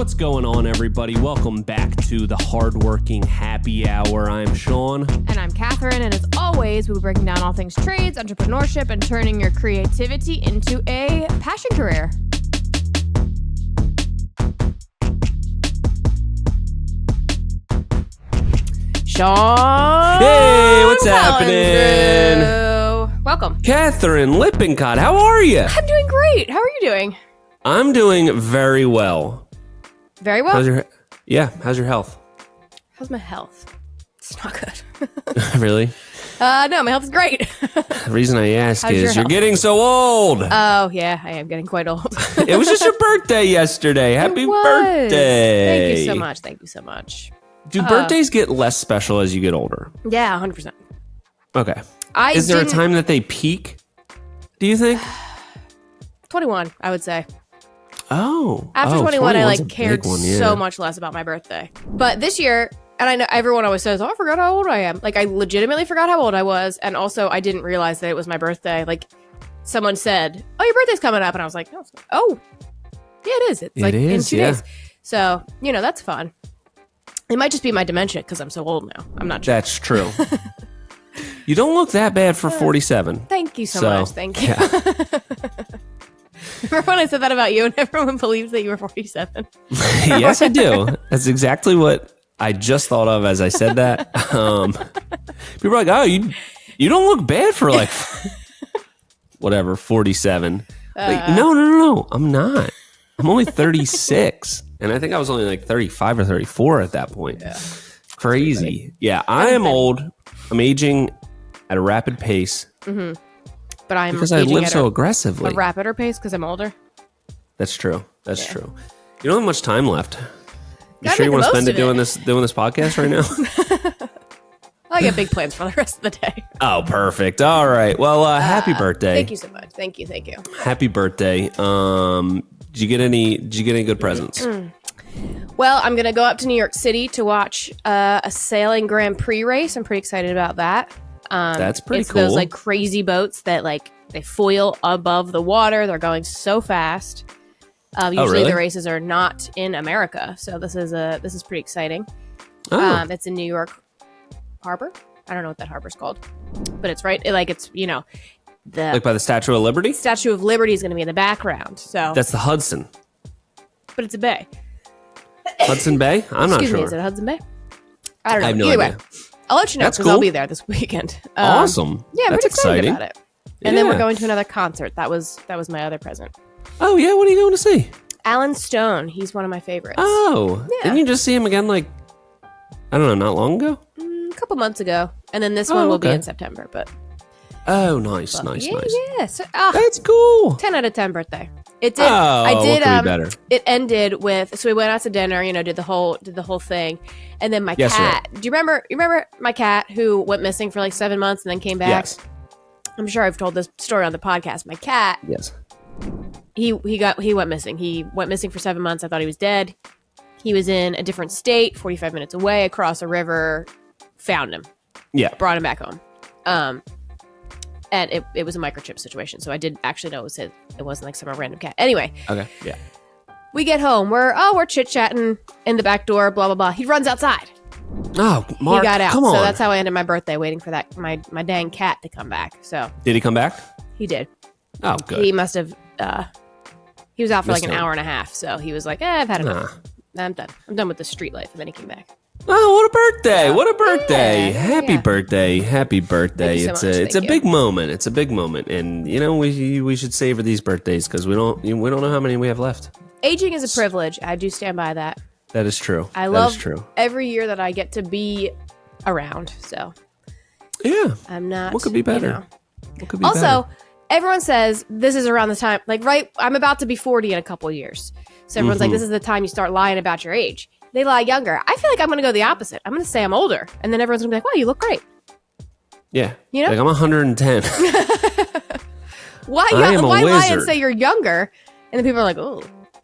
What's going on, everybody? Welcome back to the Hardworking Happy Hour. I'm Sean. And I'm Catherine, and as always, we'll be breaking down all things trades, entrepreneurship, and turning your creativity into a passion career. Sean! Hey, what's happening? Welcome. Catherine Lippincott, how are you? I'm doing great. How are you doing? I'm doing very well. Very well. How's your health? How's my health? It's not good. Really? No, my health is great. The reason I ask How's your is you're health? getting so old. Oh, yeah, I am getting quite old. It was just your birthday yesterday. Happy It was. birthday. Thank you so much. Thank you so much. Do birthdays get less special as you get older? Yeah, 100%. Okay. Is there a time that they peak, do you think? 21, I would say. Oh. After 21, 21's I a like big cared one, yeah. so much less about my birthday. But this year, and I know everyone always says, "Oh, I forgot how old I am." Like I legitimately forgot how old I was, and also I didn't realize that it was my birthday. Like someone said, "Oh, your birthday's coming up," and I was like, "Oh, yeah, it is. It's like in 2 days." So that's fun. It might just be my dementia because I'm so old now. I'm not sure. That's true. You don't look that bad for 47. Thank you so much. Thank you. Yeah. Remember when I said that about you and everyone believes that you were 47? Yes, I do. That's exactly what I just thought of as I said that. People are like, "Oh, you don't look bad for like whatever 47." Like, no, I'm not. I'm only 36, and I think I was only like 35 or 34 at that point. Yeah. Crazy. Yeah, I am old. I'm aging at a rapid pace. Mm-hmm. But I'm because I aging live at so aggressively. a rapider pace because I'm older. That's true. That's true. You don't have much time left. You Gotta sure you make want to the spend it most doing this podcast right now? I got big plans for the rest of the day. Oh, perfect. All right. Well, happy birthday. Thank you so much. Thank you. Happy birthday. Did you get any good presents? Well, I'm gonna go up to New York City to watch a sailing Grand Prix race. I'm pretty excited about that. That's pretty it's cool. Those like crazy boats that like they foil above the water. They're going so fast. Usually really? the races are not in America, so this is pretty exciting. Oh. It's in New York Harbor. I don't know what that harbor's called, but it's right. The Like by the Statue of Liberty? Statue of Liberty is going to be in the background. So That's the Hudson. but it's a bay. Hudson Bay? I'm not Excuse me, sure. is it Hudson Bay? I don't know. I have no Either idea. way, I'll let you know That's because I'll cool. be there this weekend. Awesome. Yeah, I'm That's pretty excited exciting. about it. And then Yeah. we're going to another concert. That was my other present. Oh, yeah. What are you going to see? Alan Stone. He's one of my favorites. Oh. Yeah. Didn't you just see him again, like, I don't know, not long ago? A couple months ago. And then this one will be okay. in September. But Oh, nice. yeah. So, That's cool. 10 out of 10 birthday. It did. Oh, I did. what could be better? It ended with. So we went out to dinner. Did the whole thing, and then my Yes, cat. Do you remember? You remember my cat who went missing for like 7 months and then came back? Yes. I'm sure I've told this story on the podcast. My cat. Yes. He went missing. He went missing for 7 months. I thought he was dead. He was in a different state, 45 minutes away, across a river. Found him. Yeah. Brought him back home. And it was a microchip situation, so I did actually know it was his. It wasn't like some random cat. Anyway, Okay. Yeah. we get home. We're chit chatting in the back door. Blah blah blah. He runs outside. Oh, Mark, He got out. come on. So that's how I ended my birthday, waiting for that my dang cat to come back. So Did he come back? he did. Oh, good. He must have. He was out for Missed like an him. hour and a half. So he was like, I've had enough. Nah. I'm done. I'm done with the street life. And then he came back. Oh, what a birthday! What a birthday! Yeah, Happy yeah. birthday! Happy birthday! Thank you so much. It's a Thank big moment. It's a big moment, and we should savor these birthdays because we don't know how many we have left. Aging is a privilege. I do stand by that. That is true. I That love is true. every year that I get to be around. So Yeah. I'm not. What could be better? What could be better? Also, everyone says this is around the time, like, right? I'm about to be 40 in a couple of years. So everyone's like, this is the time you start lying about your age. They lie younger. I feel like I'm going to go the opposite. I'm going to say I'm older. And then everyone's going to be like, wow, you look great. Yeah. You know? Like I'm 110. Why I am a lie and wizard. say you're younger? And then people are like, oh,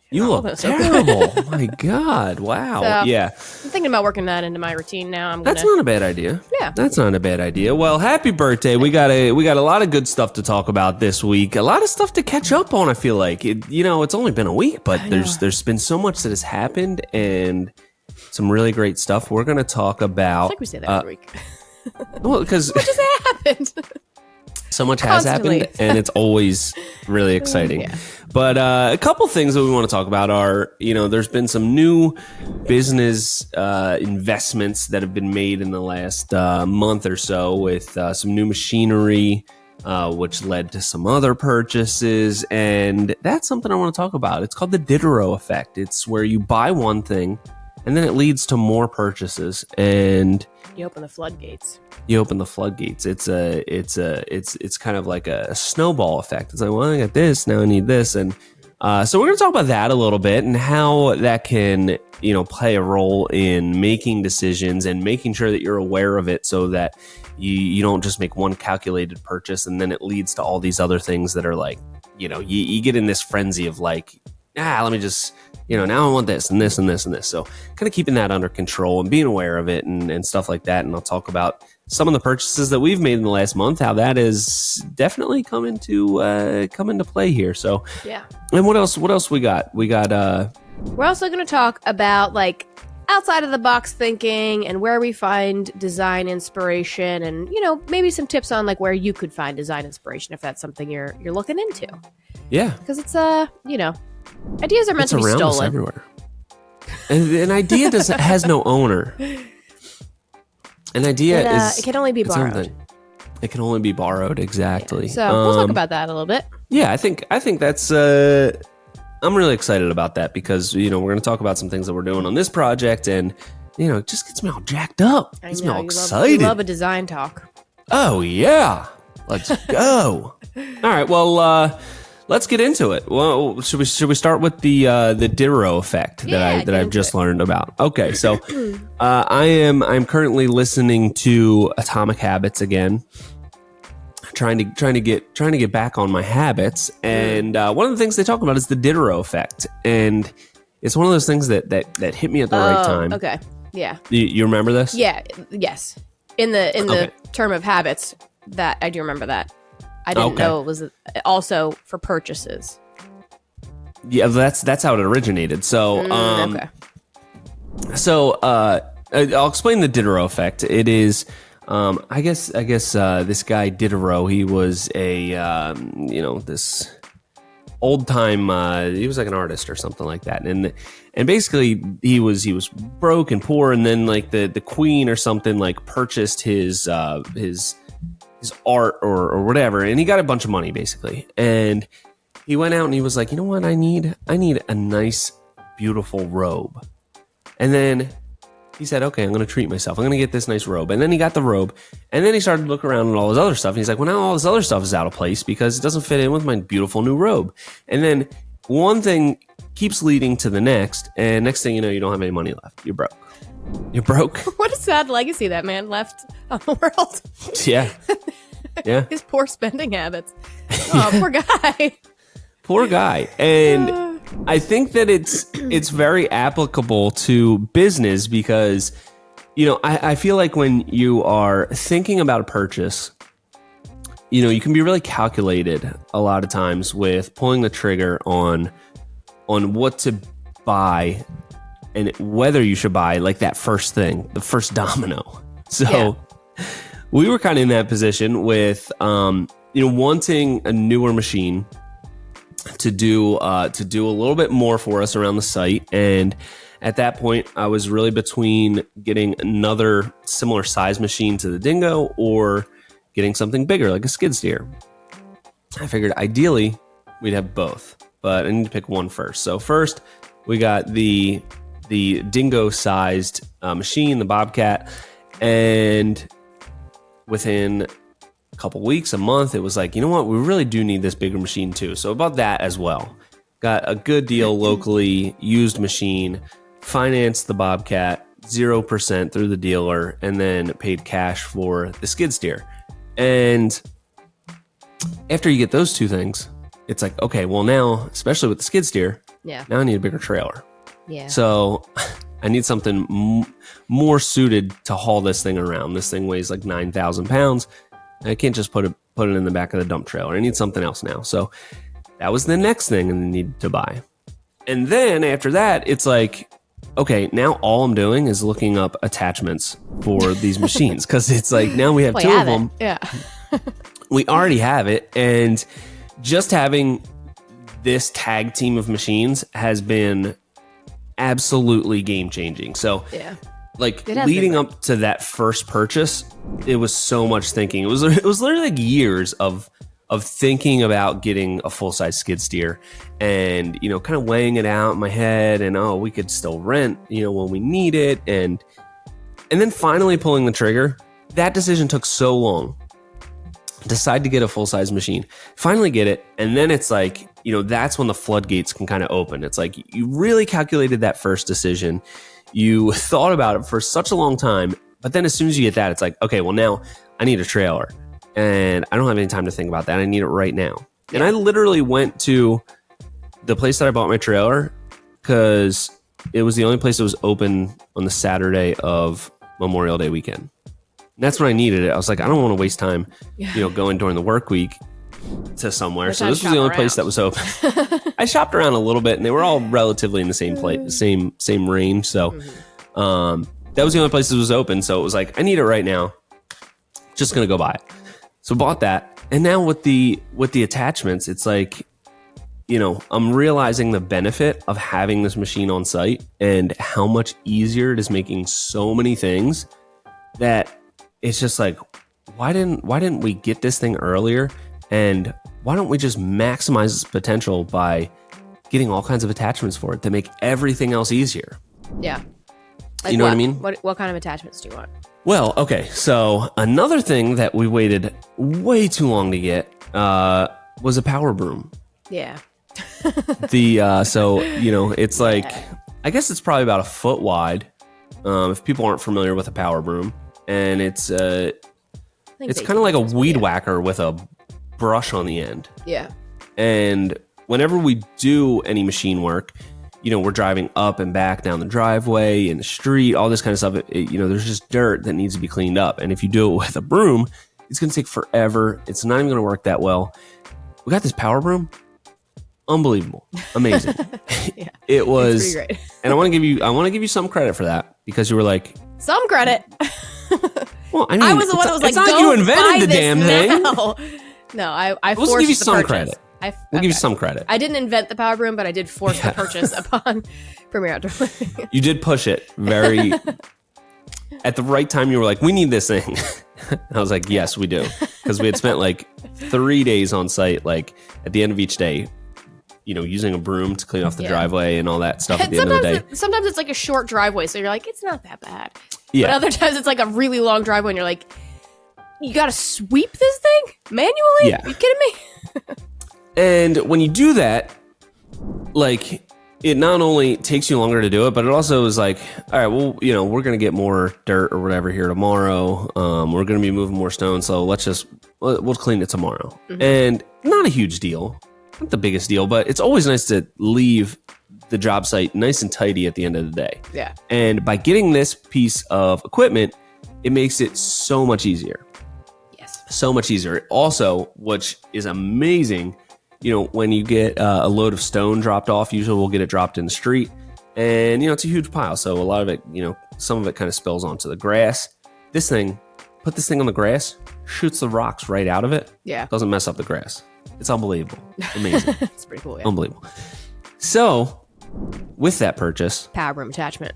You look terrible. Oh my God. Wow. So, yeah. I'm thinking about working that into my routine now. That's not a bad idea. Yeah. That's not a bad idea. Well, happy birthday. We got a lot of good stuff to talk about this week. A lot of stuff to catch up on, I feel like. It's only been a week, but there's been so much that has happened and some really great stuff. We're going to talk about I think we say that every week. well, because What just happened? so much has Constantly. happened, and it's always really exciting. Yeah. But a couple things that we want to talk about are, there's been some new business investments that have been made in the last month or so with some new machinery, which led to some other purchases. And that's something I want to talk about. It's called the Diderot effect. It's where you buy one thing and then it leads to more purchases. And You open the floodgates. you open the floodgates. It's kind of like a snowball effect. It's like, well, I got this, now I need this. And so we're going to talk about that a little bit and how that can, play a role in making decisions and making sure that you're aware of it so that you don't just make one calculated purchase and then it leads to all these other things that are like, you get in this frenzy of like, let me just, now I want this and this and this and this. So kind of keeping that under control and being aware of it and stuff like that. And I'll talk about some of the purchases that we've made in the last month, how that is definitely come into play here. So, Yeah. and what else we got? We got, We're also going to talk about like outside of the box thinking and where we find design inspiration and, maybe some tips on like where you could find design inspiration if that's something you're looking into. yeah, Because it's, ideas are meant it's to be around us stolen. everywhere. And an idea has no owner. An idea It can only be it's borrowed. something. It can only be borrowed, exactly. So we'll talk about that a little bit. Yeah, I think that's. I'm really excited about that because we're going to talk about some things that we're doing on this project, and it just gets me all jacked up. Gets me all excited. You love a design talk. Oh yeah, let's go. All right, well, let's get into it. Well, should we start with the Diderot effect that I've just learned about? Okay, so I'm currently listening to Atomic Habits again. Trying to get back on my habits, and one of the things they talk about is the Diderot effect, and it's one of those things that hit me at the right time. Okay. Yeah. You remember this? Yeah. Yes. In the term of habits, that I do remember that. I didn't know it was also for purchases. Yeah, that's how it originated. So, Okay. So I'll explain the Diderot effect. It is. I guess this guy Diderot, he was a this old time he was like an artist or something like that, and basically he was broke and poor, and then like the queen or something like purchased his art or whatever, and he got a bunch of money basically, and he went out and he was like, you know what, I need a nice beautiful robe, and then he said, okay, I'm going to treat myself. I'm going to get this nice robe. And then he got the robe. And then he started to look around at all his other stuff. And he's like, well, now all this other stuff is out of place because it doesn't fit in with my beautiful new robe. And then one thing keeps leading to the next. And next thing you know, you don't have any money left. You're broke. You're broke. What a sad legacy that man left on the world. Yeah. Yeah. His poor spending habits. Oh, poor guy. Poor guy. And I think that it's very applicable to business because, I feel like when you are thinking about a purchase, you can be really calculated a lot of times with pulling the trigger on what to buy and whether you should buy like that first thing, the first domino. So we were kind of in that position with, wanting a newer machine to do a little bit more for us around the site. And at that point, I was really between getting another similar size machine to the Dingo or getting something bigger like a skid steer. I figured ideally we'd have both, but I need to pick one first. So first we got the Dingo sized machine, the Bobcat, and within couple weeks, a month, it was like, you know what, we really do need this bigger machine too. So about that as well. Got a good deal locally, used machine, financed the Bobcat 0% through the dealer, and then paid cash for the skid steer. And after you get those two things, it's like, okay, well now, especially with the skid steer, Yeah. Now I need a bigger trailer. Yeah. So I need something more suited to haul this thing around. This thing weighs like 9,000 pounds. I can't just put it in the back of the dump trailer. I need something else now. So that was the next thing I needed to buy. And then after that, it's like, okay, now all I'm doing is looking up attachments for these machines, because it's like now we have two of them. Yeah. We already have it. And just having this tag team of machines has been absolutely game changing. So Yeah. like It has leading been up to that first purchase, it was so much thinking. It was literally like years of thinking about getting a full-size skid steer, and kind of weighing it out in my head, and we could still rent when we need it, and then finally pulling the trigger. That decision took so long. Decide to get a full-size machine, finally get it, and then it's like that's when the floodgates can kind of open. It's like you really calculated that first decision, you thought about it for such a long time, but then as soon as you get that, it's like, okay, well, now I need a trailer. And I don't have any time to think about that. I need it right now. And I literally went to the place that I bought my trailer because it was the only place that was open on the Saturday of Memorial Day weekend. And that's when I needed it. I was like, I don't want to waste time, going during the work week to somewhere. So this was the only place that was open. I shopped around a little bit, and they were all relatively in the same place, same range. So that was the only place that was open. So it was like, I need it right now. Just gonna go buy it. So bought that, and now with the attachments, it's like, I'm realizing the benefit of having this machine on site and how much easier it is making so many things that it's just like, why didn't we get this thing earlier? And why don't we just maximize its potential by getting all kinds of attachments for it that make everything else easier? Yeah. Like you know what I mean? What kind of attachments do you want? Well, okay. So another thing that we waited way too long to get was a power broom. Yeah. It's like, I guess it's probably about a foot wide. If people aren't familiar with a power broom, and it's kind of like a weed whacker with a brush on the end. Yeah. And whenever we do any machine work, we're driving up and back down the driveway, in the street, all this kind of stuff. There's just dirt that needs to be cleaned up. And if you do it with a broom, it's going to take forever. It's not even going to work that well. We got this power broom. Unbelievable. Amazing. Yeah, it was. it's pretty great. And I want to give you some credit for that, because you were like, some credit. Well, I mean, I was the one that was like, it's not don't you invented the buy damn this thing. now. No, I forced We'll give you the some purchase. credit. We'll give you some credit. I didn't invent the power broom, but I did force the purchase upon Premier Outdoor Living. You did push it very at the right time. You were like, we need this thing. I was like, yes, we do. Because we had spent like 3 days on site, like at the end of each day, using a broom to clean off the driveway and all that stuff at the end of the day. Sometimes it's like a short driveway, so you're like, it's not that bad. Yeah. But other times it's like a really long driveway, and you're like, you got to sweep this thing manually? Yeah. Are you kidding me? And when you do that, like, it not only takes you longer to do it, but it also is like, all right, well, we're going to get more dirt or whatever here tomorrow. We're going to be moving more stone, so we'll clean it tomorrow. Mm-hmm. And not a huge deal, not the biggest deal, but it's always nice to leave the job site nice and tidy at the end of the day. Yeah. And by getting this piece of equipment, it makes it so much easier. Yes. So much easier. Also, which is amazing, when you get a load of stone dropped off, usually we'll get it dropped in the street, and it's a huge pile. So a lot of it, some of it kind of spills onto the grass. Put this thing on the grass, shoots the rocks right out of it. Yeah. Doesn't mess up the grass. It's unbelievable. Amazing. It's pretty cool. Yeah. Unbelievable. So with that purchase, Power broom attachment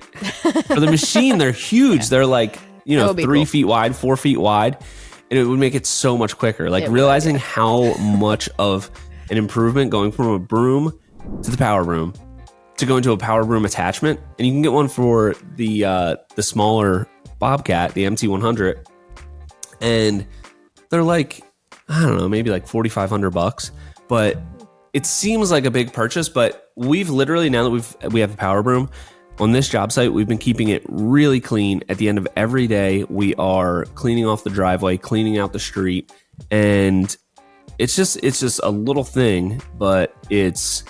for the machine, they're huge. Yeah. They're like, 3 feet wide, 4 feet wide. And it would make it so much quicker. Like realizing how much of an improvement going from a broom to the power broom to go into a power broom attachment. And you can get one for the smaller Bobcat, the MT100. And they're like, I don't know, maybe like $4,500. But it seems like a big purchase. But we've literally, now that we have a power broom, on this job site, we've been keeping it really clean. At the end of every day, we are cleaning off the driveway, cleaning out the street, and it's just a little thing, but it's,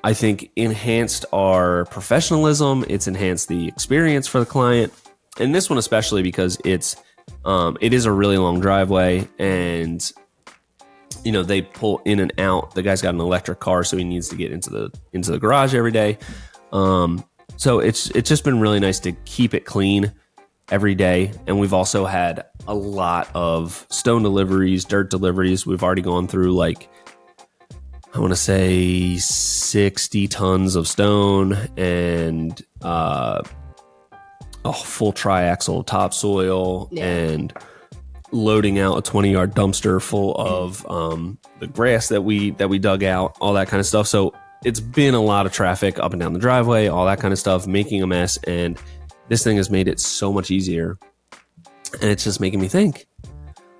I think, enhanced our professionalism. It's enhanced the experience for the client, and this one especially because it is a really long driveway, and they pull in and out. The guy's got an electric car, so he needs to get into the garage every day. So it's just been really nice to keep it clean every day. And we've also had a lot of stone deliveries, dirt deliveries. We've already gone through I want to say 60 tons of stone and a full triaxle topsoil and loading out a 20-yard dumpster full of the grass that we dug out, all that kind of stuff. So it's been a lot of traffic up and down the driveway, all that kind of stuff, making a mess. And this thing has made it so much easier. And it's just making me think,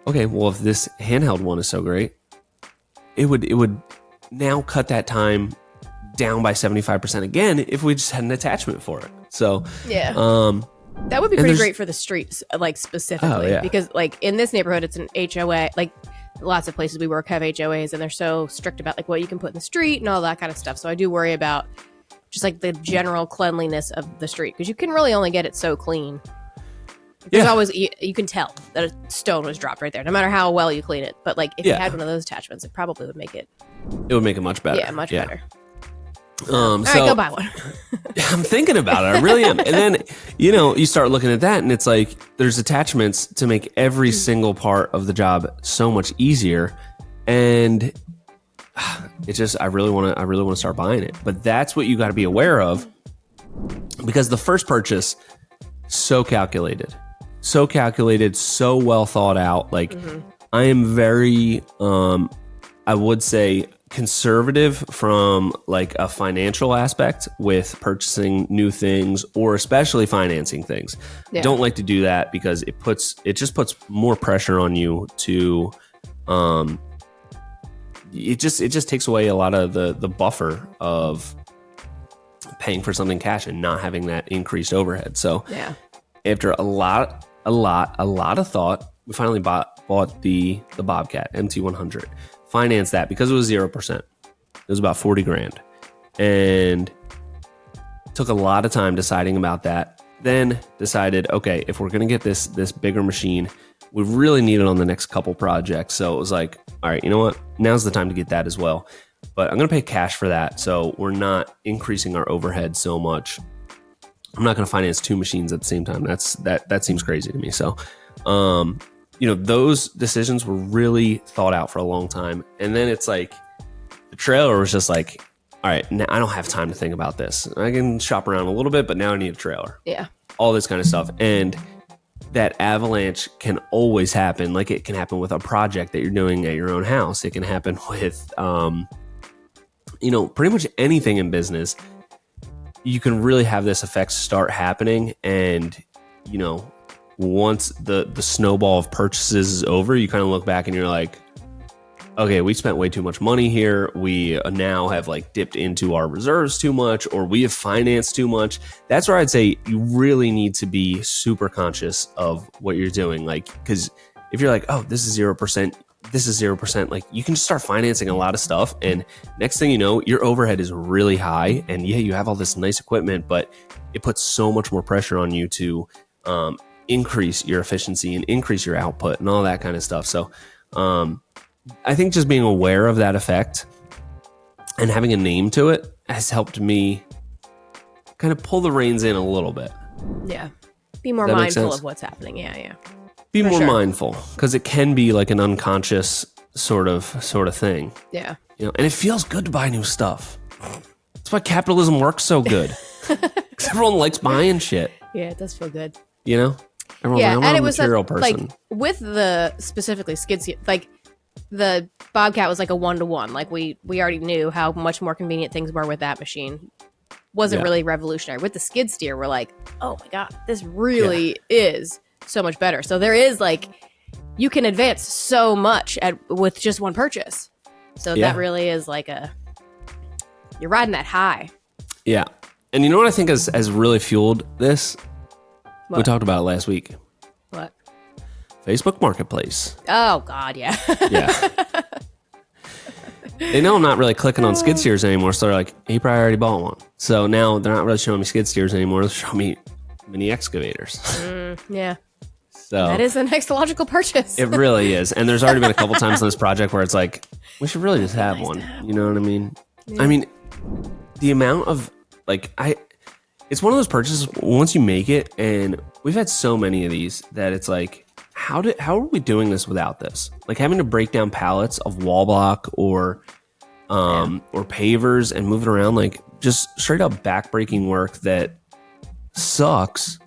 okay, well, if this handheld one is so great, it would now cut that time down by 75% again if we just had an attachment for it. So yeah, that would be pretty great for the streets, specifically, because in this neighborhood, it's an HOA. Lots of places we work have HOAs, and they're so strict about what you can put in the street and all that kind of stuff. So I do worry about just the general cleanliness of the street, because you can really only get it so clean. There's always, you can tell that a stone was dropped right there, no matter how well you clean it. But if you had one of those attachments, it probably would make it. It would make it much better. Yeah, much better. All right, go buy one. I'm thinking about it. I really am. And then, you start looking at that, and it's there's attachments to make every single part of the job so much easier. And it's just, I really want to start buying it. But that's what you got to be aware of, because the first purchase, so calculated, so well thought out. I am very, I would say, conservative from a financial aspect with purchasing new things, or especially financing things. Yeah. Don't like to do that because it just puts more pressure on you to it just takes away a lot of the buffer of paying for something cash and not having that increased overhead. So after a lot of thought, we finally bought the Bobcat MT100. Finance that because it was 0%. It was about $40,000, and took a lot of time deciding about that. Then decided, okay, if we're gonna get this bigger machine, we really need it on the next couple projects. So it was all right, you know what? Now's the time to get that as well. But I'm gonna pay cash for that, so we're not increasing our overhead so much. I'm not gonna finance two machines at the same time. That seems crazy to me. So, those decisions were really thought out for a long time. And then it's the trailer was just all right, now I don't have time to think about this. I can shop around a little bit, but now I need a trailer. Yeah. All this kind of stuff. And that avalanche can always happen. It can happen with a project that you're doing at your own house. It can happen with, pretty much anything in business. You can really have this effect start happening. And, once the snowball of purchases is over, you kind of look back and you're like, okay, we spent way too much money here. We now have dipped into our reserves too much, or we have financed too much. That's where I'd say you really need to be super conscious of what you're doing. Because if you're oh, this is 0%, this is 0%, you can just start financing a lot of stuff. And next thing you know, your overhead is really high. And you have all this nice equipment, but it puts so much more pressure on you to, increase your efficiency and increase your output and all that kind of stuff. So I think just being aware of that effect and having a name to it has helped me kind of pull the reins in a little bit. Yeah. Be more mindful of what's happening. Yeah. Be more mindful, because it can be an unconscious sort of thing. Yeah. And it feels good to buy new stuff. That's why capitalism works so good. Because everyone likes buying shit. Yeah, it does feel good. Everyone's and it was person. With the specifically skid steer, the Bobcat was a 1-to-1. We already knew how much more convenient things were with that machine. Wasn't really revolutionary. With the skid steer, we're oh my god, this really is so much better. So there is you can advance so much with just one purchase. So that really is you're riding that high. Yeah. And you know what I think has really fueled this? What? We talked about it last week. What? Facebook Marketplace. Oh, God, yeah. Yeah. they know I'm not really clicking on skid steers anymore. So they're like, he probably already bought one. So now they're not really showing me skid steers anymore. They're showing me mini excavators. Yeah. So That is the next logical purchase. it really is. And there's already been a couple times on this project where it's like, we should really just have one. You know what I mean? Yeah. I mean, the amount of it's one of those purchases once you make it, and we've had so many of these that it's like, how are we doing this without this? Like having to break down pallets of wall block or pavers and move it around, like just straight up backbreaking work that sucks.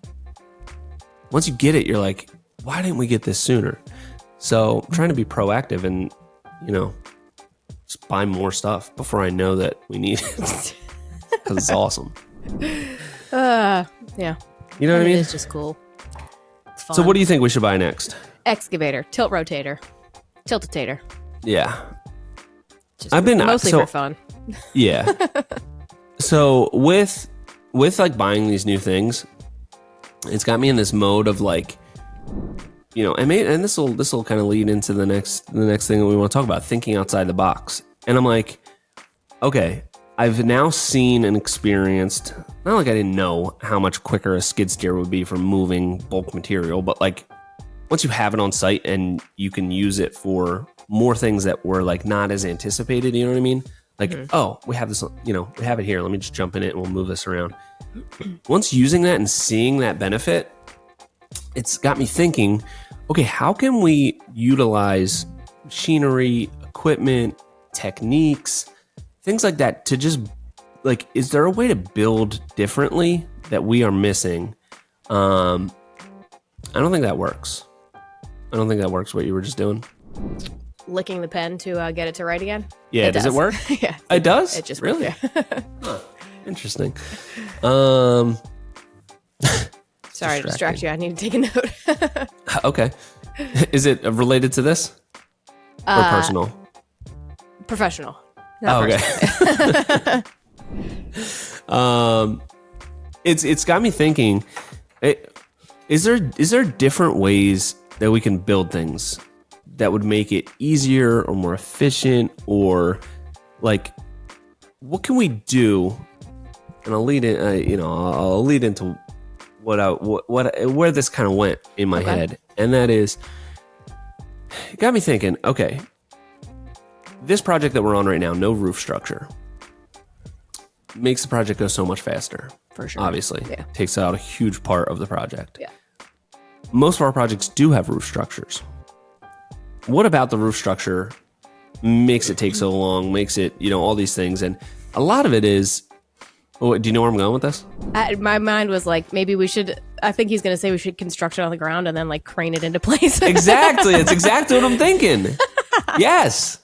Once you get it, you're like, why didn't we get this sooner? So I'm trying to be proactive and, just buy more stuff before I know that we need it. Because it's awesome. Yeah. You know what I mean? It's just cool. It's fun. So what do you think we should buy next? Excavator, tilt rotator, tiltitator. Yeah. Just I've been mostly for fun. Yeah. So with like buying these new things, it's got me in this mode of like, and this will kind of lead into the next thing that we want to talk about, thinking outside the box. And I'm like, okay, I've now seen and experienced, not like I didn't know how much quicker a skid steer would be for moving bulk material, but like once you have it on site and you can use it for more things that were like not as anticipated, you know what I mean? Like, oh, we have this, we have it here. Let me just jump in it and we'll move this around. Once using that and seeing that benefit, it's got me thinking, okay, how can we utilize machinery, equipment, techniques, things like that to just like, is there a way to build differently that we are missing? I don't think that works. I don't think that works what you were just doing. Licking the pen to get it to write again? Yeah, does it work? Yeah. It does? It just really? Works, yeah. Huh. Interesting. Sorry to distract you. I need to take a note. Okay. Is it related to this? Or personal? Professional. Okay. It's got me thinking, is there different ways that we can build things that would make it easier or more efficient, or like what can we do? And I'll lead in, I'll lead into where this kind of went in my head, and that is, it got me thinking. Okay, this project that we're on right now, no roof structure, makes the project go so much faster. For sure, obviously, yeah. Takes out a huge part of the project. Yeah. Most of our projects do have roof structures. What about the roof structure makes it take so long? Makes it, all these things, and a lot of it is. Oh, do you know where I'm going with this? My mind was like, maybe we should. I think he's going to say we should construct it on the ground and then like crane it into place. Exactly. It's exactly what I'm thinking. Yes.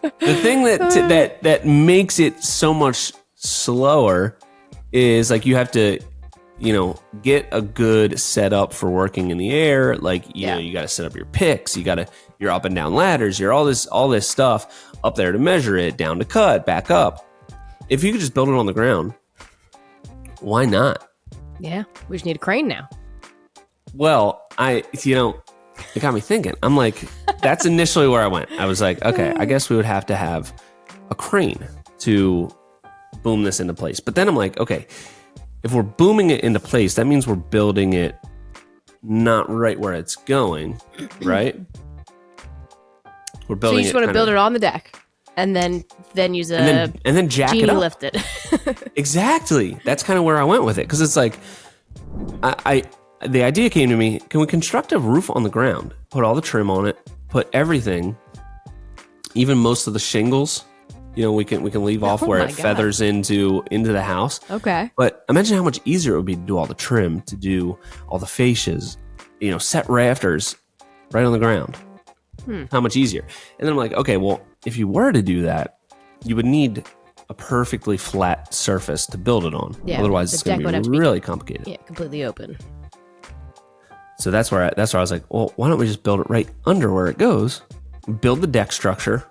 The thing that makes it so much slower is like you have to, get a good setup for working in the air. Like, you got to set up your picks. You're up and down ladders. You're all this stuff up there to measure it, down to cut, back up. If you could just build it on the ground, why not? Yeah, we just need a crane now. Well, it got me thinking. I'm like, that's initially where I went. I was like, okay, I guess we would have to have a crane to boom this into place. But then I'm like, okay, if we're booming it into place, that means we're building it not right where it's going, right? We're building. So you just want to build it on the deck. And then use and then jack genie it up. lift it. Exactly. That's kind of where I went with it, because it's like, the idea came to me: can we construct a roof on the ground, put all the trim on it, put everything, even most of the shingles? We can leave off where it feathers into the house. Okay. But imagine how much easier it would be to do all the trim, to do all the fascias, set rafters right on the ground. How much easier? And then I'm like, okay, well, if you were to do that, you would need a perfectly flat surface to build it on. Yeah, otherwise, it's going to be really complicated. Yeah, completely open. So that's where I was like, well, why don't we just build it right under where it goes? Build the deck structure.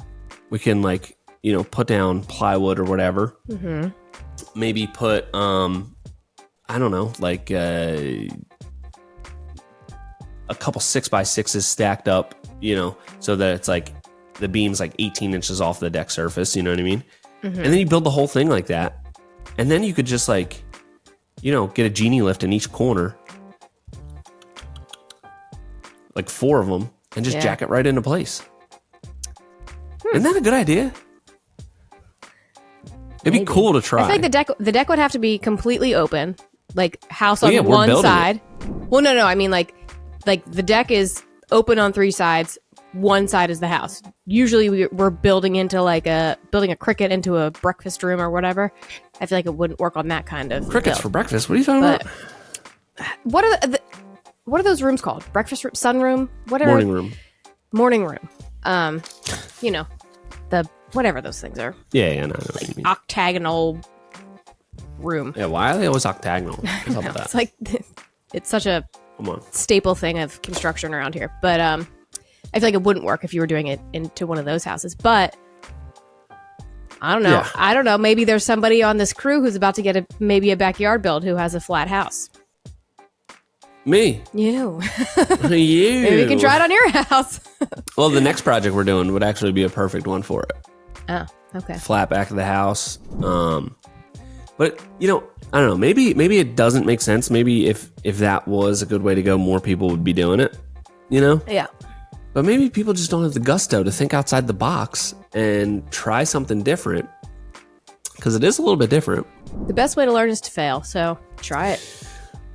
We can put down plywood or whatever. Mm-hmm. Maybe put I don't know, like a couple 6x6s stacked up, so that it's like the beam's like 18 inches off the deck surface. You know what I mean? And then you build the whole thing like that. And then you could just like, get a genie lift in each corner, like 4 of them, and just jack it right into place. Isn't that a good idea? It'd be cool to try. I feel like the deck would have to be completely open, like house on we're one building side. Well, no, I mean like the deck is open on 3 sides. One side is the house. Usually we're building into building a cricket into a breakfast room or whatever. I feel like it wouldn't work on that kind of Crickets build. for breakfast? What are you talking about? What are those rooms called? Breakfast room, sunroom, whatever. Morning room. The whatever those things are. Yeah, no, I know what you mean. Octagonal room. Yeah, why are they always octagonal? What's up with that? It's like it's such a Come on. staple thing of construction around here. But I feel like it wouldn't work if you were doing it into one of those houses. But I don't know. Yeah. I don't know. Maybe there's somebody on this crew who's about to get maybe a backyard build who has a flat house. Me. You. You. Maybe we can try it on your house. Well, the next project we're doing would actually be a perfect one for it. Oh, okay. Flat back of the house. But I don't know. Maybe it doesn't make sense. Maybe if that was a good way to go, more people would be doing it. Yeah. But maybe people just don't have the gusto to think outside the box and try something different. Because it is a little bit different. The best way to learn is to fail. So try it.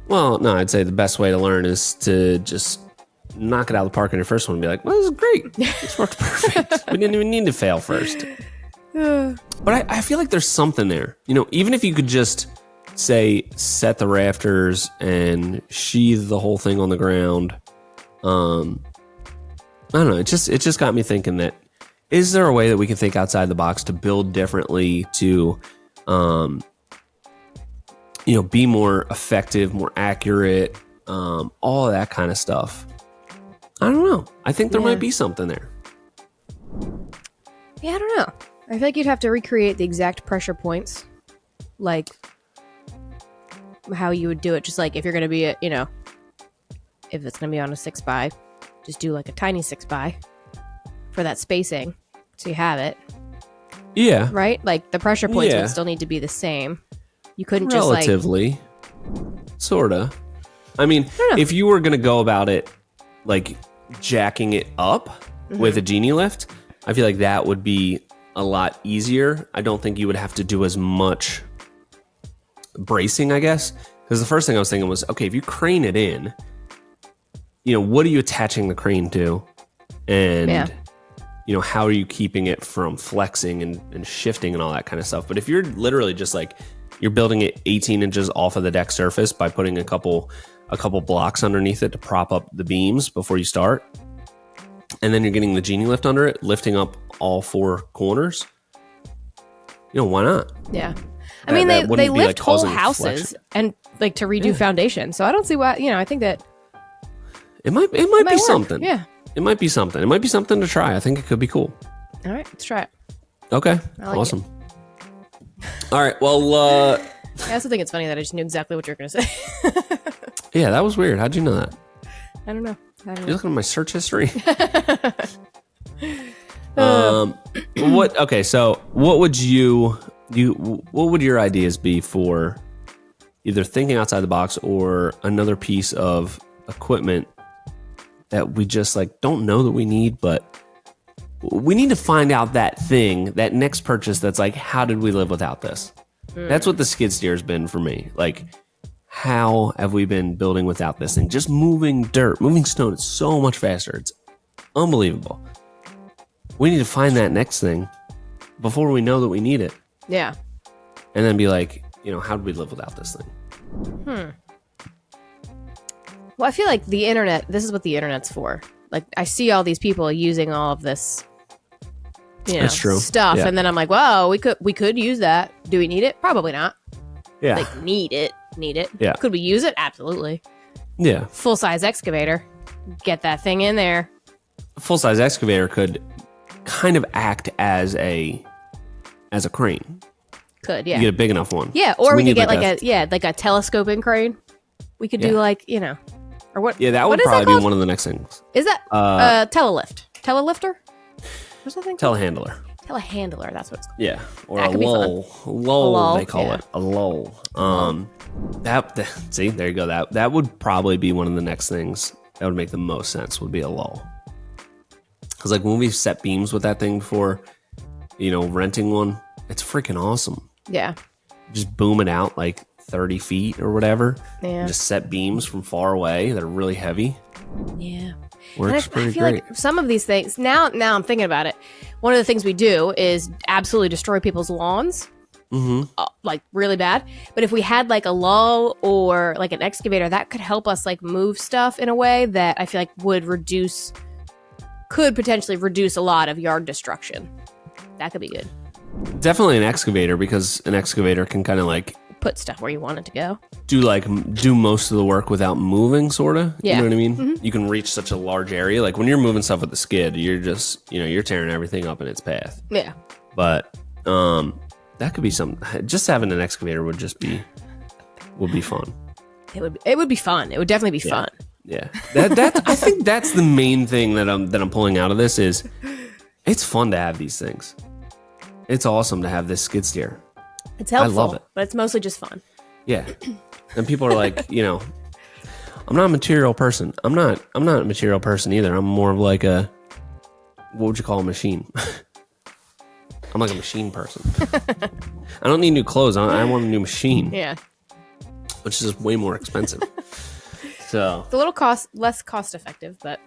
Well, no, I'd say the best way to learn is to just knock it out of the park in your first one and be like, well, this is great. This worked perfect. We didn't even need to fail first. But I feel like there's something there. Even if you could just say set the rafters and sheathe the whole thing on the ground. I don't know. It just got me thinking that, is there a way that we can think outside the box to build differently, to be more effective, more accurate, all of that kind of stuff. I don't know. I think there might be something there. Yeah, I don't know. I feel like you'd have to recreate the exact pressure points, like how you would do it. Just like if you're going to be, if it's going to be on a 6x, just do like a tiny 6x for that spacing, so you have it. Yeah. Right? Like the pressure points would still need to be the same. You couldn't just like... Relatively. Sorta. I mean, if you were going to go about it like jacking it up with a genie lift, I feel like that would be a lot easier. I don't think you would have to do as much bracing, I guess. Because the first thing I was thinking was, okay, if you crane it in, what are you attaching the crane to? And, how are you keeping it from flexing and shifting and all that kind of stuff? But if you're literally just like, you're building it 18 inches off of the deck surface by putting a couple blocks underneath it to prop up the beams before you start, and then you're getting the genie lift under it, lifting up all 4 corners, why not? Yeah. I mean, they lift like whole houses flexion. and like to redo foundation. So I don't see why, I think that it might be work. something. Yeah. It might be something. It might be something to try. I think it could be cool. All right, let's try it. Okay. like awesome. All right. Well, I also think it's funny that I just knew exactly what you were going to say. yeah, that was weird. How'd you know that? I don't know. You're looking at my search history. Okay, so what would what would your ideas be for either thinking outside the box or another piece of equipment that we just like don't know that we need, but we need to find out that thing, that next purchase that's like, how did we live without this? That's what the skid steer has been for me. Like, how have we been building without this thing? Just moving dirt, moving stone. It's so much faster. It's unbelievable. We need to find that next thing before we know that we need it. Yeah. And then be like, how did we live without this thing? Well, I feel like this is what the internet's for. Like, I see all these people using all of this, That's true. stuff. Yeah. And then I'm like, whoa, we could use that. Do we need it? Probably not. Yeah. Like, need it. Yeah. Could we use it? Absolutely. Yeah. Full-size excavator. Get that thing in there. A full-size excavator could kind of act as a crane. Could, yeah. You get a big enough one. Yeah, or So we could need get like a telescoping crane. We could do or what? Yeah, that what would is probably called? be one of the next things. Is that telelift? Telelifter? What's the thing called? Telehandler. Telehandler. That's what it's called. Yeah, or That a could be fun. lull. Lull, lull, they call yeah. it a lull. See, there you go. That would probably be one of the next things that would make the most sense. Would be a lull. Because like when we've set beams with that thing before, renting one, it's freaking awesome. Yeah. Just boom it out like 30 feet or whatever. Yeah. And just set beams from far away that are really heavy. Yeah. Works I pretty feel great. like some of these things now I'm thinking about it. One of the things we do is absolutely destroy people's lawns, like really bad. But if we had like a lull or like an excavator, that could help us like move stuff in a way that I feel like could potentially reduce a lot of yard destruction. That could be good. Definitely an excavator, because an excavator can kind of like Put stuff where you want it to go. do most of the work without moving, sort of. Yeah. You know what I mean? You can reach such a large area. Like when you're moving stuff with the skid, you're just, you're tearing everything up in its path. Yeah. But that could be something. Just having an excavator would be fun. It would be fun. It would definitely be fun. Yeah. That I think that's the main thing that I'm pulling out of this is it's fun to have these things. It's awesome to have this skid steer. It's helpful. I love it. But it's mostly just fun. Yeah. And people are like, I'm not a material person. I'm not a material person either. I'm more of like what would you call a machine? I'm like a machine person. I don't need new clothes. I want a new machine. Yeah. Which is just way more expensive. So It's a little less cost effective, but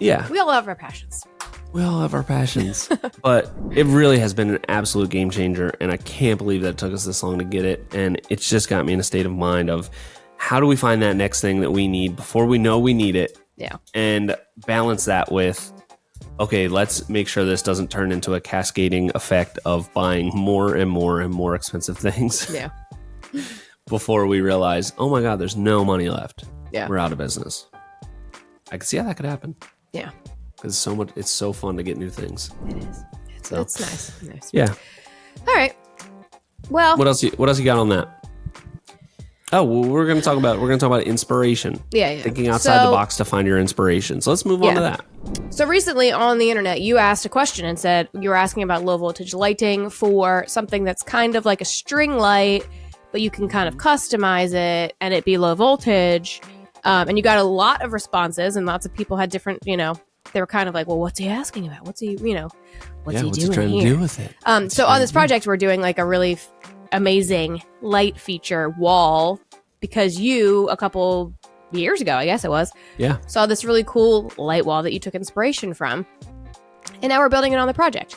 yeah, we all have our passions. we all have our passions. But it really has been an absolute game changer, and I can't believe that it took us this long to get it. And it's just got me in a state of mind of how do we find that next thing that we need before we know we need it, Yeah. and balance that with, okay, let's make sure this doesn't turn into a cascading effect of buying more and more and more expensive things Yeah. before we realize, oh my God, there's no money left. Yeah. We're out of business. I can see how that could happen. Yeah. Because it's so fun to get new things. It is. It's nice. Yeah. All right. Well, What else you got on that? Oh, well, we're gonna talk about inspiration. Yeah. Thinking outside So- the box to find your inspiration. So let's move on to Yeah. that. So recently on the internet, you asked a question and said you were asking about low voltage lighting for something that's kind of like a string light, but you can kind of customize it and it be low voltage. And you got a lot of responses, and lots of people had different, they were kind of like, well, what's he asking about? What's he, what's he what's doing he trying here? to do with it? So on this project, we're doing like a really amazing light feature wall because you, a couple years ago, I guess it was, Yeah. saw this really cool light wall that you took inspiration from. And now we're building it on the project.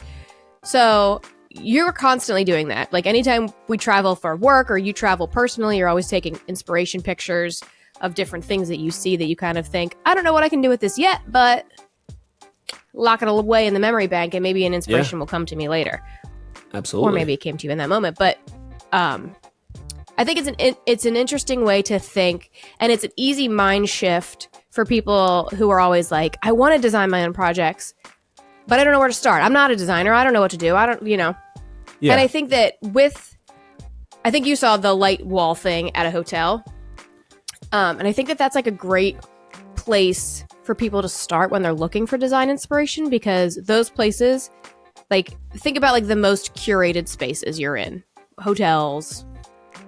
So you're constantly doing that. Like anytime we travel for work or you travel personally, you're always taking inspiration pictures of different things that you see that you kind of think, I don't know what I can do with this yet, but lock it away in the memory bank and maybe an inspiration will come to me later. Absolutely. Or maybe it came to you in that moment. But I think it's an interesting way to think, and it's an easy mind shift for people who are always like, I want to design my own projects, but I don't know where to start. I'm not a designer. I don't know what to do. I don't. Yeah. And I think that I think you saw the light wall thing at a hotel. And I think that that's like a great place for people to start when they're looking for design inspiration, because those places, like, think about like the most curated spaces you're in, hotels,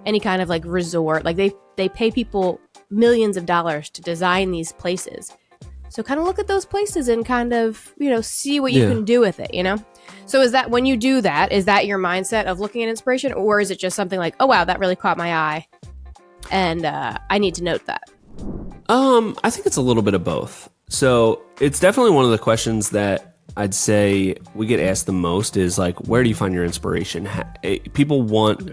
any kind of like resort, like they pay people millions of dollars to design these places. So kind of look at those places and kind of, see what you can do with it, So is that, when you do that, is that your mindset of looking at inspiration, or is it just something like, oh wow, that really caught my eye and I need to note that? I think it's a little bit of both. So it's definitely one of the questions that I'd say we get asked the most is like, where do you find your inspiration? People want,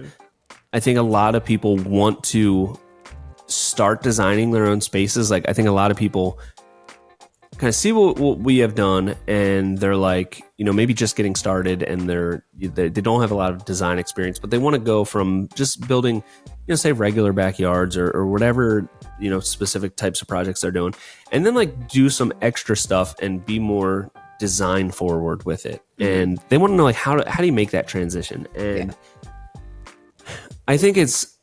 I think a lot of people want to start designing their own spaces. Like I think a lot of people kind of see what we have done and they're like, maybe just getting started and they don't have a lot of design experience, but they want to go from just building, say regular backyards or whatever, specific types of projects they're doing, and then like do some extra stuff and be more design forward with it. And they want to know like, how do you make that transition? And I think it's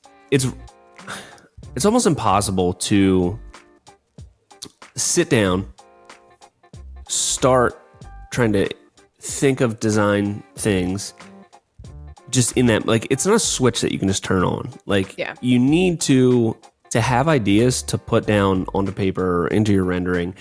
almost impossible to sit down, start trying to think of design things just in that, like, it's not a switch that you can just turn on. Like, you need to have ideas to put down onto paper or into your rendering.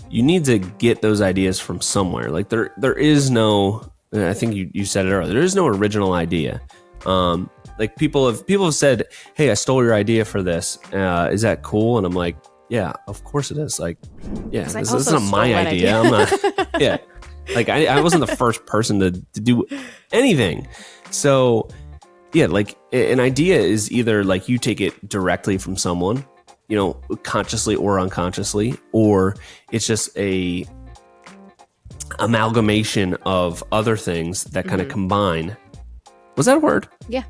You need to get those ideas from somewhere. Like, there is no, I think you said it earlier, there is no original idea. Like, people have said, hey, I stole your idea for this. Is that cool? And I'm like, yeah, of course it is. Like, yeah, this is not my idea. I'm not, yeah. Like, I wasn't the first person to do anything. So, yeah, like, an idea is either like you take it directly from someone, you know, consciously or unconsciously, or it's just a amalgamation of other things that kind of combine. Was that a word? Yeah.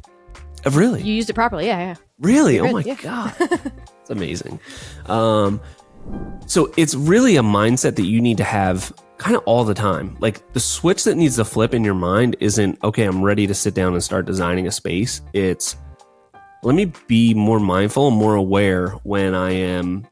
Really? You used it properly. Yeah. Really? Oh my God. It's amazing. So it's really a mindset that you need to have kind of all the time. Like, the switch that needs to flip in your mind isn't, okay, I'm ready to sit down and start designing a space. It's, let me be more mindful and more aware when I am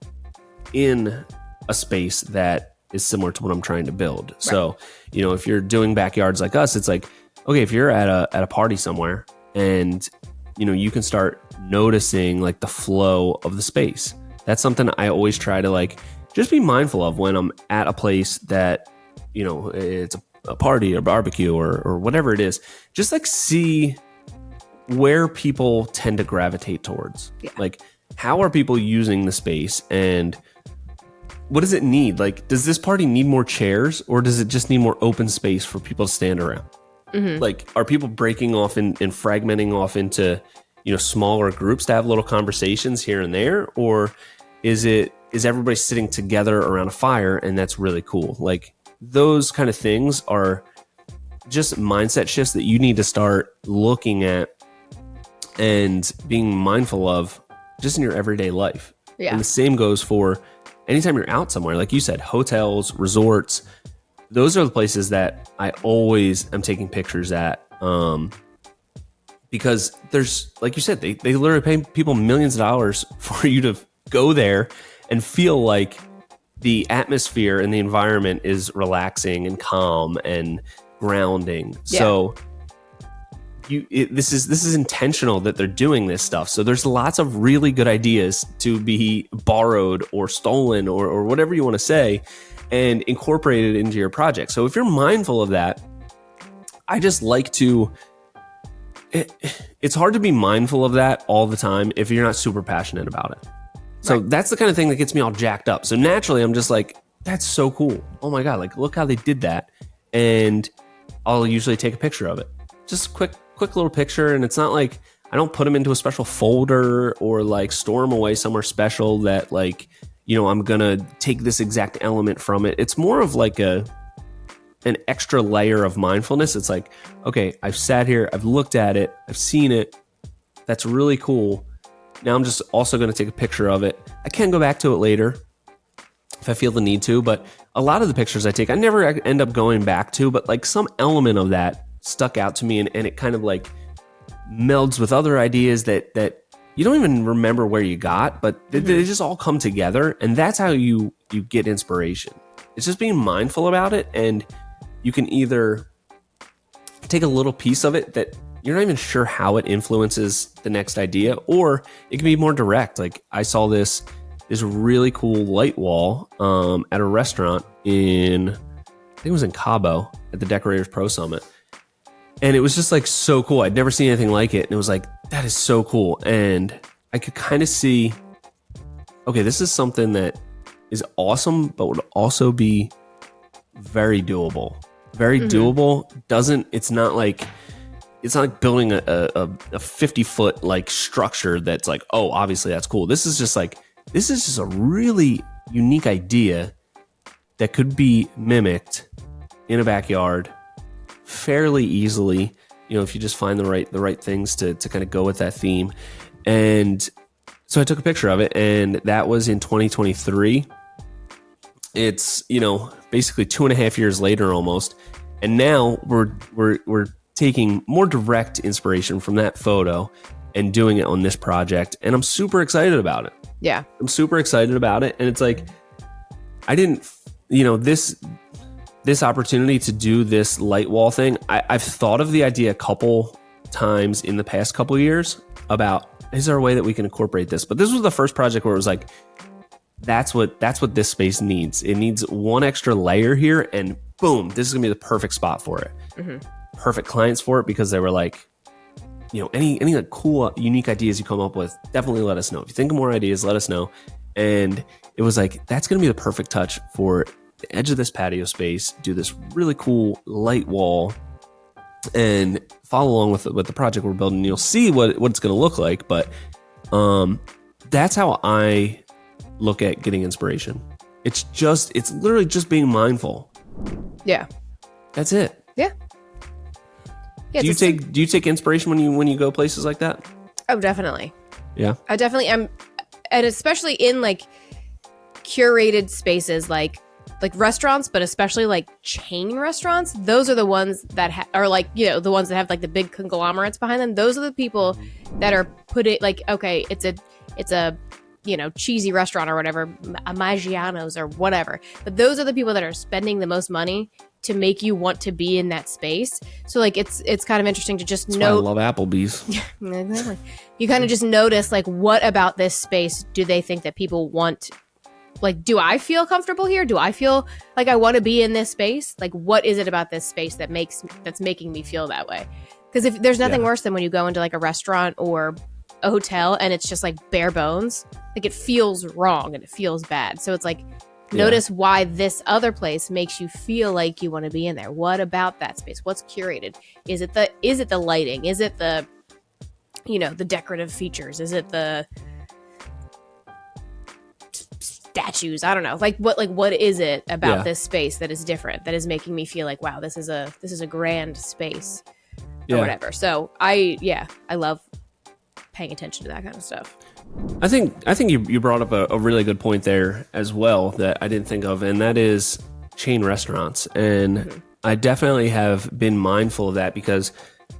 in a space that is similar to what I'm trying to build. Right. So, you know, if you're doing backyards like us, it's like, okay, if you're at a party somewhere and, you know, you can start noticing like the flow of the space. That's something I always try to like just be mindful of when I'm at a place that, you know, it's a party or barbecue or whatever it is. Just like see where people tend to gravitate towards. Yeah. Like, how are people using the space and what does it need? Like, does this party need more chairs or does it just need more open space for people to stand around? Mm-hmm. Like, are people breaking off and fragmenting off into, you know, smaller groups to have little conversations here and there? Or is everybody sitting together around a fire and that's really cool? Like, those kind of things are just mindset shifts that you need to start looking at and being mindful of just in your everyday life. Yeah. And the same goes for anytime you're out somewhere, like you said, hotels, resorts. Those are the places that I always am taking pictures at, because there's, like you said, they literally pay people millions of dollars for you to go there and feel like the atmosphere and the environment is relaxing and calm and grounding. Yeah. So this is intentional that they're doing this stuff. So there's lots of really good ideas to be borrowed or stolen or whatever you want to say and incorporated into your project. So if you're mindful of that, I just like to, it's hard to be mindful of that all the time if you're not super passionate about it. So that's the kind of thing that gets me all jacked up. So naturally I'm just like, that's so cool. Oh my God, like look how they did that. And I'll usually take a picture of it. Just quick little picture. And it's not like I don't put them into a special folder or like store them away somewhere special that like, you know, I'm going to take this exact element from it. It's more of like an extra layer of mindfulness. It's like, okay, I've sat here, I've looked at it, I've seen it. That's really cool. Now I'm just also going to take a picture of it. I can go back to it later if I feel the need to, but a lot of the pictures I take, I never end up going back to, but like some element of that stuck out to me and it kind of like melds with other ideas that you don't even remember where you got, but they just all come together. And that's how you get inspiration. It's just being mindful about it. And you can either take a little piece of it that you're not even sure how it influences the next idea, or it can be more direct. Like I saw this really cool light wall at a restaurant in, I think it was in Cabo at the Decorators Pro Summit. And it was just like so cool. I'd never seen anything like it. And it was like, that is so cool. And I could kind of see, okay, this is something that is awesome, but would also be very doable. Very doable. It's not like building a 50-foot like structure that's like, oh, obviously that's cool. This is just a really unique idea that could be mimicked in a backyard fairly easily, you know, if you just find the right things to kind of go with that theme. And so I took a picture of it, and that was in 2023. It's, you know, basically 2.5 years later almost, and now we're taking more direct inspiration from that photo and doing it on this project, and I'm super excited about it. Yeah, I'm super excited about it, and it's like I didn't, you know, this this opportunity to do this light wall thing, I've thought of the idea a couple times in the past couple years about, is there a way that we can incorporate this? But this was the first project where it was like, that's what this space needs. It needs one extra layer here, and boom, this is gonna be the perfect spot for it. Perfect clients for it, because they were like, any like cool, unique ideas you come up with, definitely let us know. If you think of more ideas, let us know. And it was like, that's gonna be the perfect touch for the edge of this patio space. Do this really cool light wall, and follow along with the project we're building. You'll see what it's gonna look like. But that's how I look at getting inspiration. It's literally just being mindful. Yeah. That's it. Yeah. Do you take inspiration when you go places like that? Oh, definitely. Yeah. I definitely am, and especially in like curated spaces like restaurants, but especially like chain restaurants. Those are the ones that are like, the ones that have like the big conglomerates behind them. Those are the people that are putting like, okay, it's a cheesy restaurant or whatever, a Maggiano's or whatever. But those are the people that are spending the most money to make you want to be in that space. So like it's kind of interesting to just know. I love Applebee's. Exactly. You kind of just notice like, what about this space do they think that people want? Like, do I feel comfortable here? Do I feel like I want to be in this space? Like, what is it about this space that's making me feel that way? Because if there's nothing worse than when you go into like a restaurant or a hotel and it's just like bare bones, like it feels wrong and it feels bad. So it's like, notice why this other place makes you feel like you want to be in there. What about that space? What's curated? Is it the lighting? Is it the the decorative features? Is it the statues? I don't know. Like what is it about this space that is different, that is making me feel like, wow, this is a grand space or whatever. So I love paying attention to that kind of stuff. I think you brought up a really good point there as well that I didn't think of, and that is chain restaurants. And I definitely have been mindful of that, because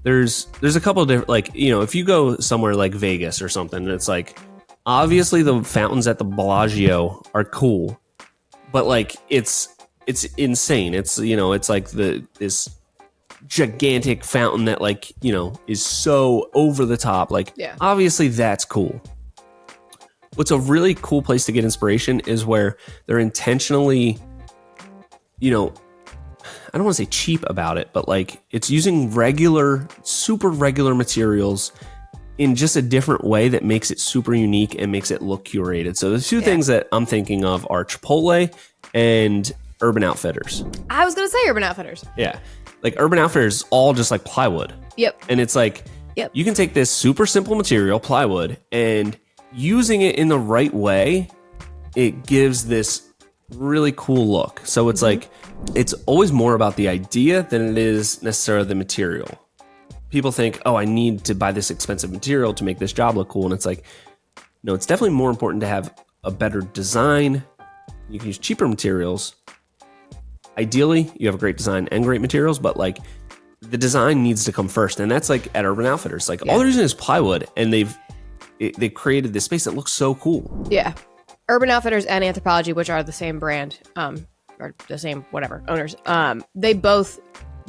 there's a couple of different, like, if you go somewhere like Vegas or something, and it's like, obviously the fountains at the Bellagio are cool, but like it's insane. It's it's like this gigantic fountain that like is so over the top. Like obviously that's cool. What's a really cool place to get inspiration is where they're intentionally, I don't want to say cheap about it, but like it's using super regular materials in just a different way that makes it super unique and makes it look curated. So the two things that I'm thinking of are Chipotle and Urban Outfitters. I was going to say Urban Outfitters. Yeah. Like Urban Outfitters is all just like plywood. Yep. And it's like, you can take this super simple material, plywood, and using it in the right way, it gives this really cool look. So it's like, it's always more about the idea than it is necessarily the material. People think, oh, I need to buy this expensive material to make this job look cool. And it's like, no, it's definitely more important to have a better design. You can use cheaper materials. Ideally, you have a great design and great materials, but like the design needs to come first. And that's like at Urban Outfitters. Like all they're using is plywood, and they created this space that looks so cool. Yeah. Urban Outfitters and Anthropologie, which are the same brand, or the same whatever owners,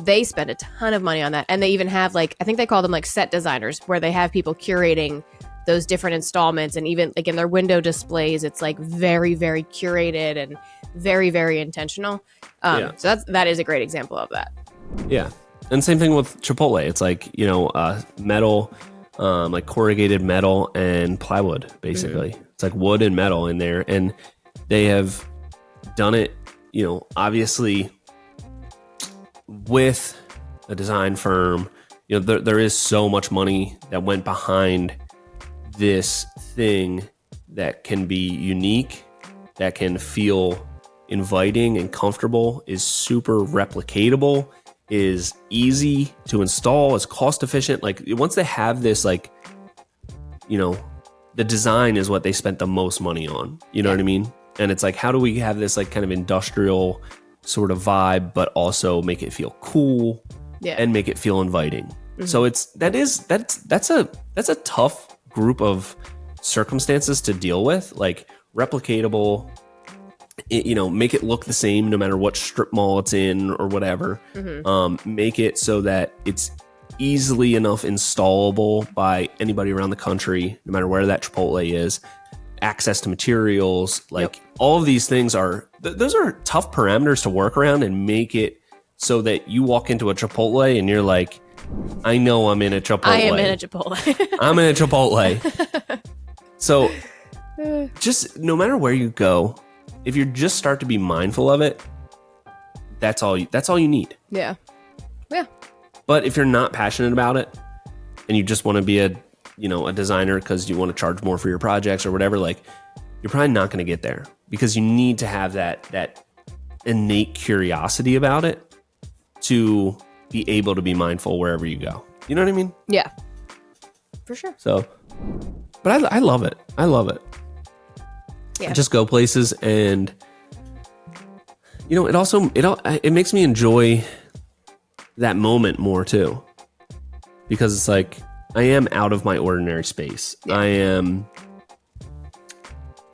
they spend a ton of money on that. And they even have like, I think they call them like set designers, where they have people curating those different installments. And even like in their window displays, it's like very, very curated and very, very intentional. So that is a great example of that. Yeah. And same thing with Chipotle. It's like, metal, like corrugated metal and plywood, basically. It's like wood and metal in there. And they have done it, obviously with a design firm. There is so much money that went behind this thing that can be unique, that can feel inviting and comfortable, is super replicatable, is easy to install, is cost efficient. Like once they have this, like, the design is what they spent the most money on. You know what I mean? And it's like, how do we have this like kind of industrial sort of vibe, but also make it feel cool and make it feel inviting? So that's a tough group of circumstances to deal with, like replicatable, make it look the same no matter what strip mall it's in or whatever. Make it so that it's easily enough installable by anybody around the country, no matter where that Chipotle is. Access to materials, like all of these things those are tough parameters to work around and make it so that you walk into a Chipotle and you're like, I know I'm in a Chipotle. I am in a Chipotle. I'm in a Chipotle. So just no matter where you go, if you just start to be mindful of it, that's all you need. Yeah. But if you're not passionate about it and you just want to be a designer because you want to charge more for your projects or whatever, like, you're probably not going to get there, because you need to have that innate curiosity about it to be able to be mindful wherever you go. You know what I mean? Yeah. For sure. So, but I love it. I love it. Yeah. I just go places, and it makes me enjoy that moment more too, because it's like I am out of my ordinary space. Yeah.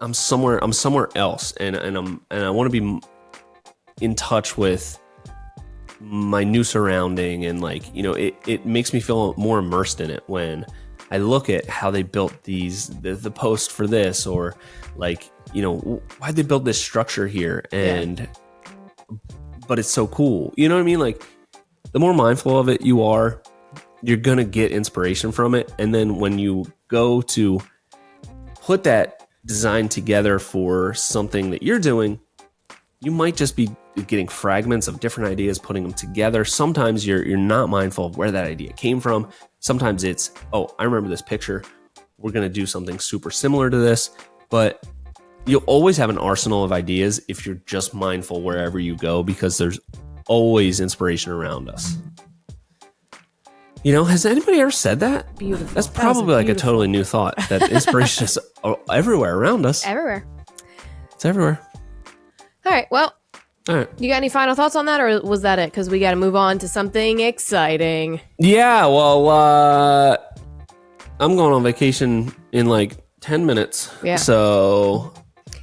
I'm somewhere else, and I want to be in touch with my new surrounding, and it makes me feel more immersed in it when I look at how they built the post for this, or why'd they build this structure here, but it's so cool. You know what I mean? Like, the more mindful of it you are, you're going to get inspiration from it. And then when you go to put that design together for something that you're doing, you might just be getting fragments of different ideas, putting them together. Sometimes you're not mindful of where that idea came from. Sometimes it's, oh, I remember this picture. We're going to do something super similar to this. But you'll always have an arsenal of ideas if you're just mindful wherever you go, because there's always inspiration around us. Has anybody ever said that? Beautiful. That's probably like a totally new thought, that inspiration is everywhere around us. Everywhere. It's everywhere. All right. Well, all right. You got any final thoughts on that, or was that it? Because we got to move on to something exciting. Yeah. Well, I'm going on vacation in like 10 minutes. Yeah. So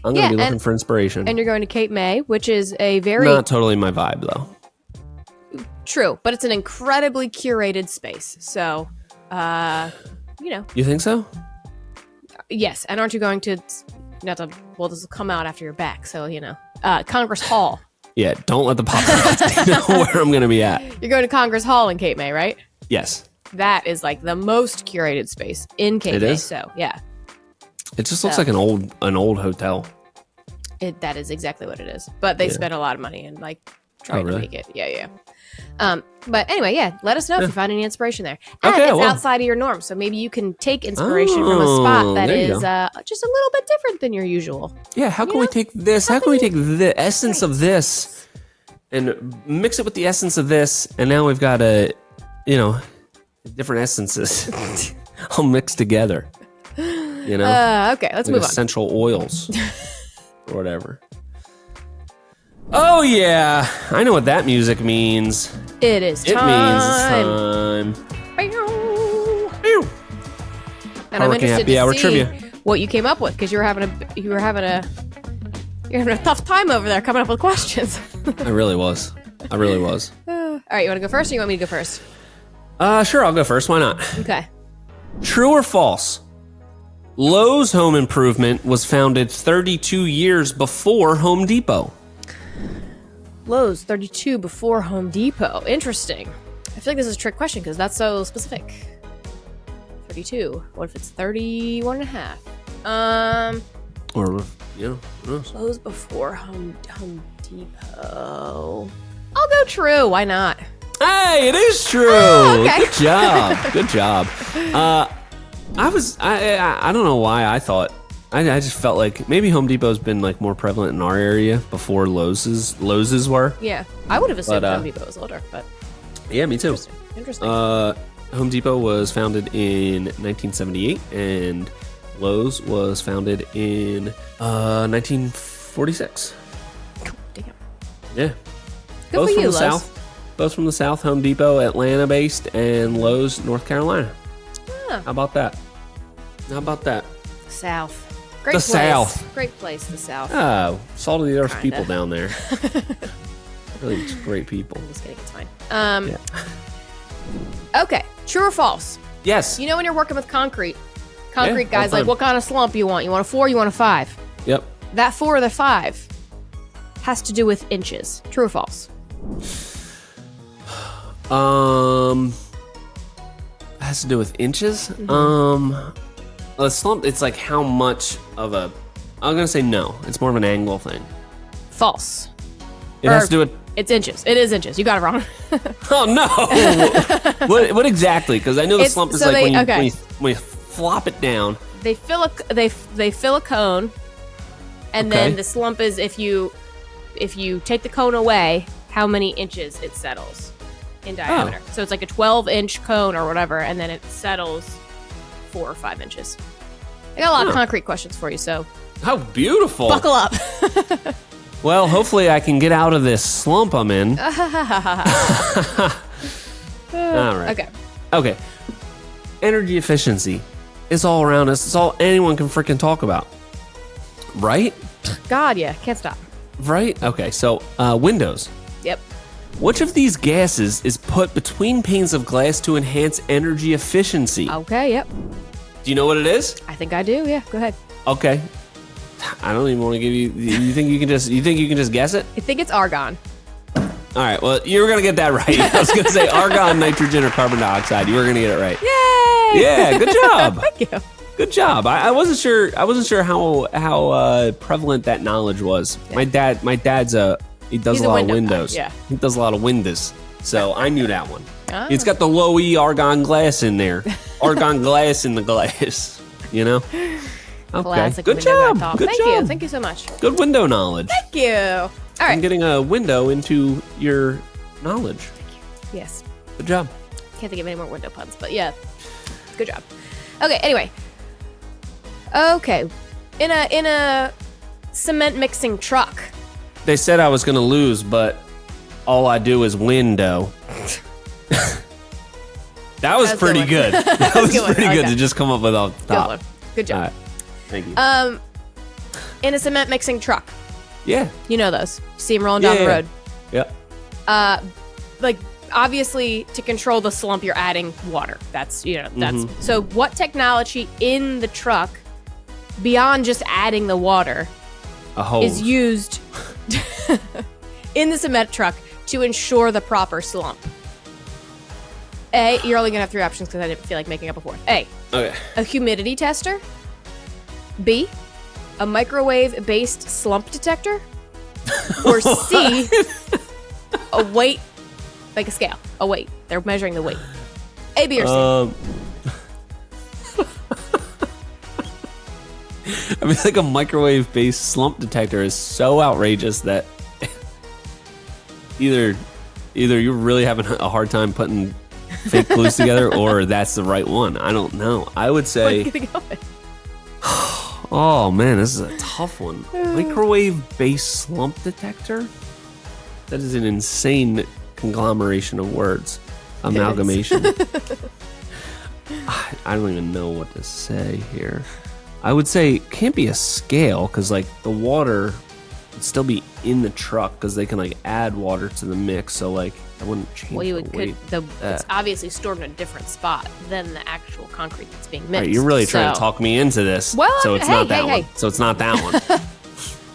I'm going to be looking for inspiration. And you're going to Cape May, which is a very... Not totally my vibe, though. True, but it's an incredibly curated space. So, You think so? Yes. And aren't you going to... this will come out after you're back, so, Congress Hall. Yeah, don't let the paparazzi know where I'm going to be at. You're going to Congress Hall in Cape May, right? Yes. That is like the most curated space in Cape May. So, yeah. It just looks like an old hotel. That is exactly what it is. But they spent a lot of money and trying to make it. Yeah. But anyway, let us know if you find any inspiration there. And it's outside of your norm, so maybe you can take inspiration from a spot that is just a little bit different than your usual. Yeah, how can we take this? How can we take the essence of this and mix it with the essence of this? And now we've got different essences all mixed together. Okay, let's move on. Essential oils or whatever. Oh yeah, I know what that music means. It is time. It means it's time. And I'm interested to see trivia. What you came up with, because you're having a tough time over there coming up with questions. I really was. All right, you want to go first, or you want me to go first? Sure, I'll go first. Why not? Okay. True or false? Lowe's Home Improvement was founded 32 years before Home Depot. Lowe's 32 before Home Depot. Interesting. I feel like this is a trick question because that's so specific. 32. What if it's 31 and a half? Or, Lowe's before Home Depot. I'll go true. Why not? Hey, it is true. Oh, okay. Good job. I don't know why I thought. I just felt like maybe Home Depot's been more prevalent in our area before Lowe's were. Yeah, I would have assumed Home Depot was older, but yeah, me too. Interesting. Home Depot was founded in 1978, and Lowe's was founded in 1946. Damn. Yeah. Good for you, Lowe's. South. Both from the South. Home Depot, Atlanta-based, and Lowe's, North Carolina. Huh. How about that? South. Great The place. South. Great place, the South. Oh, salt of the earth Kinda. people down there. Really just great people. I'm just kidding. It's fine. Yeah. Okay. True or false? Yes. You know when you're working with concrete Yeah, all guys the like, time. what kind of slump you want? You want a 4? You want a 5? Yep. That 4 or the 5 has to do with inches. True or false? Has to do with inches. Mm-hmm. A slump. It's like how much of a. I'm gonna say no. It's more of an angle thing. False. It has to do with. It's inches. It is inches. You got it wrong. Oh no! what exactly? Because I know the It's- slump is so like they- when you, okay. when you flop it down. They fill a cone, and Okay. then the slump is if you take the cone away, how many inches it settles in diameter. So it's like a 12-inch cone or whatever, and then it settles 4 or 5 inches. I got a lot of Huh. concrete questions for you, so How beautiful! buckle up. Well, hopefully I can get out of this slump I'm in. All right. Okay. Okay. Energy efficiency is all around us. It's all anyone can freaking talk about. Right? God, yeah, can't stop. Right? Okay, so windows. Yep. Which of these gases is put between panes of glass to enhance energy efficiency? Okay. Yep. Do you know what it is? I think I do. Yeah. Go ahead. Okay. I don't even want to give you. You think you can just guess it? I think it's argon. All right. Well, you were gonna get that right. I was gonna say argon, nitrogen, or carbon dioxide. You were gonna get it right. Yay! Yeah. Good job. Thank you. Good job. I wasn't sure. I wasn't sure how prevalent that knowledge was. My dad's he does He's a a lot of window guy, windows. yeah. He does a lot of windows. So I knew that one. Ah. It's got the low E argon glass in there. Argon glass in the glass. You know. Okay. Classic Good window guy job. talk. Good Thank job. you. Thank you so much. Good window knowledge. Thank you. All I'm right. getting a window into your knowledge. Yes. Good job. Can't think of any more window puns, but yeah. Good job. Okay, anyway. Okay. In a cement mixing truck. They said I was going to lose, but all I do is window. That was That's a pretty good good. one. That was Good one. pretty I like good that. to just come up with off the Good top. one. Good All job. right. Thank you. In a cement mixing truck. Yeah. You know those. You see them rolling down the Yeah. road. Yeah. Like obviously to control the slump you're adding water. That's Mm-hmm. so what technology in the truck beyond just adding the water A hose. is used in the cement truck to ensure the proper slump? A, you're only gonna have 3 options because I didn't feel like making up a fourth. A, Okay. a humidity tester. B, a microwave-based slump detector. Or C, a weight, like a scale, a weight. They're measuring the weight. A, B, or C. I mean, like a microwave-based slump detector is so outrageous that either you're really having a hard time putting fake clues together, or that's the right one. I don't know. I would What are say, you gonna go with? oh man, this is a tough one. Microwave-based slump detector. That is an insane conglomeration of words, amalgamation. I don't even know what to say here. I would say it can't be a scale because like the water would still be in the truck because they can like add water to the mix. So like I wouldn't change Well, you the would weight. it's obviously stored in a different spot than the actual concrete that's being mixed. Right, you're really trying to so- talk me into this. Well, so it's hey, not that hey, one. hey. So it's not that one.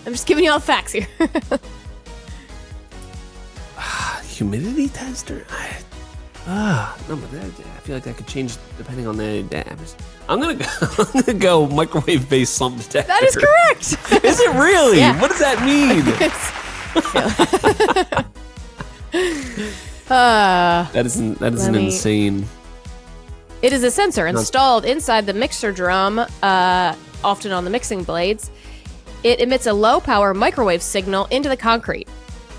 I'm just giving you all the facts here. Humidity tester. No, but I feel like that could change depending on the. I'm gonna go. I'm gonna go microwave-based slump detector. That is correct. Is it really? Yeah. What does that mean? That is an me- insane. It is a sensor installed inside the mixer drum, often on the mixing blades. It emits a low-power microwave signal into the concrete.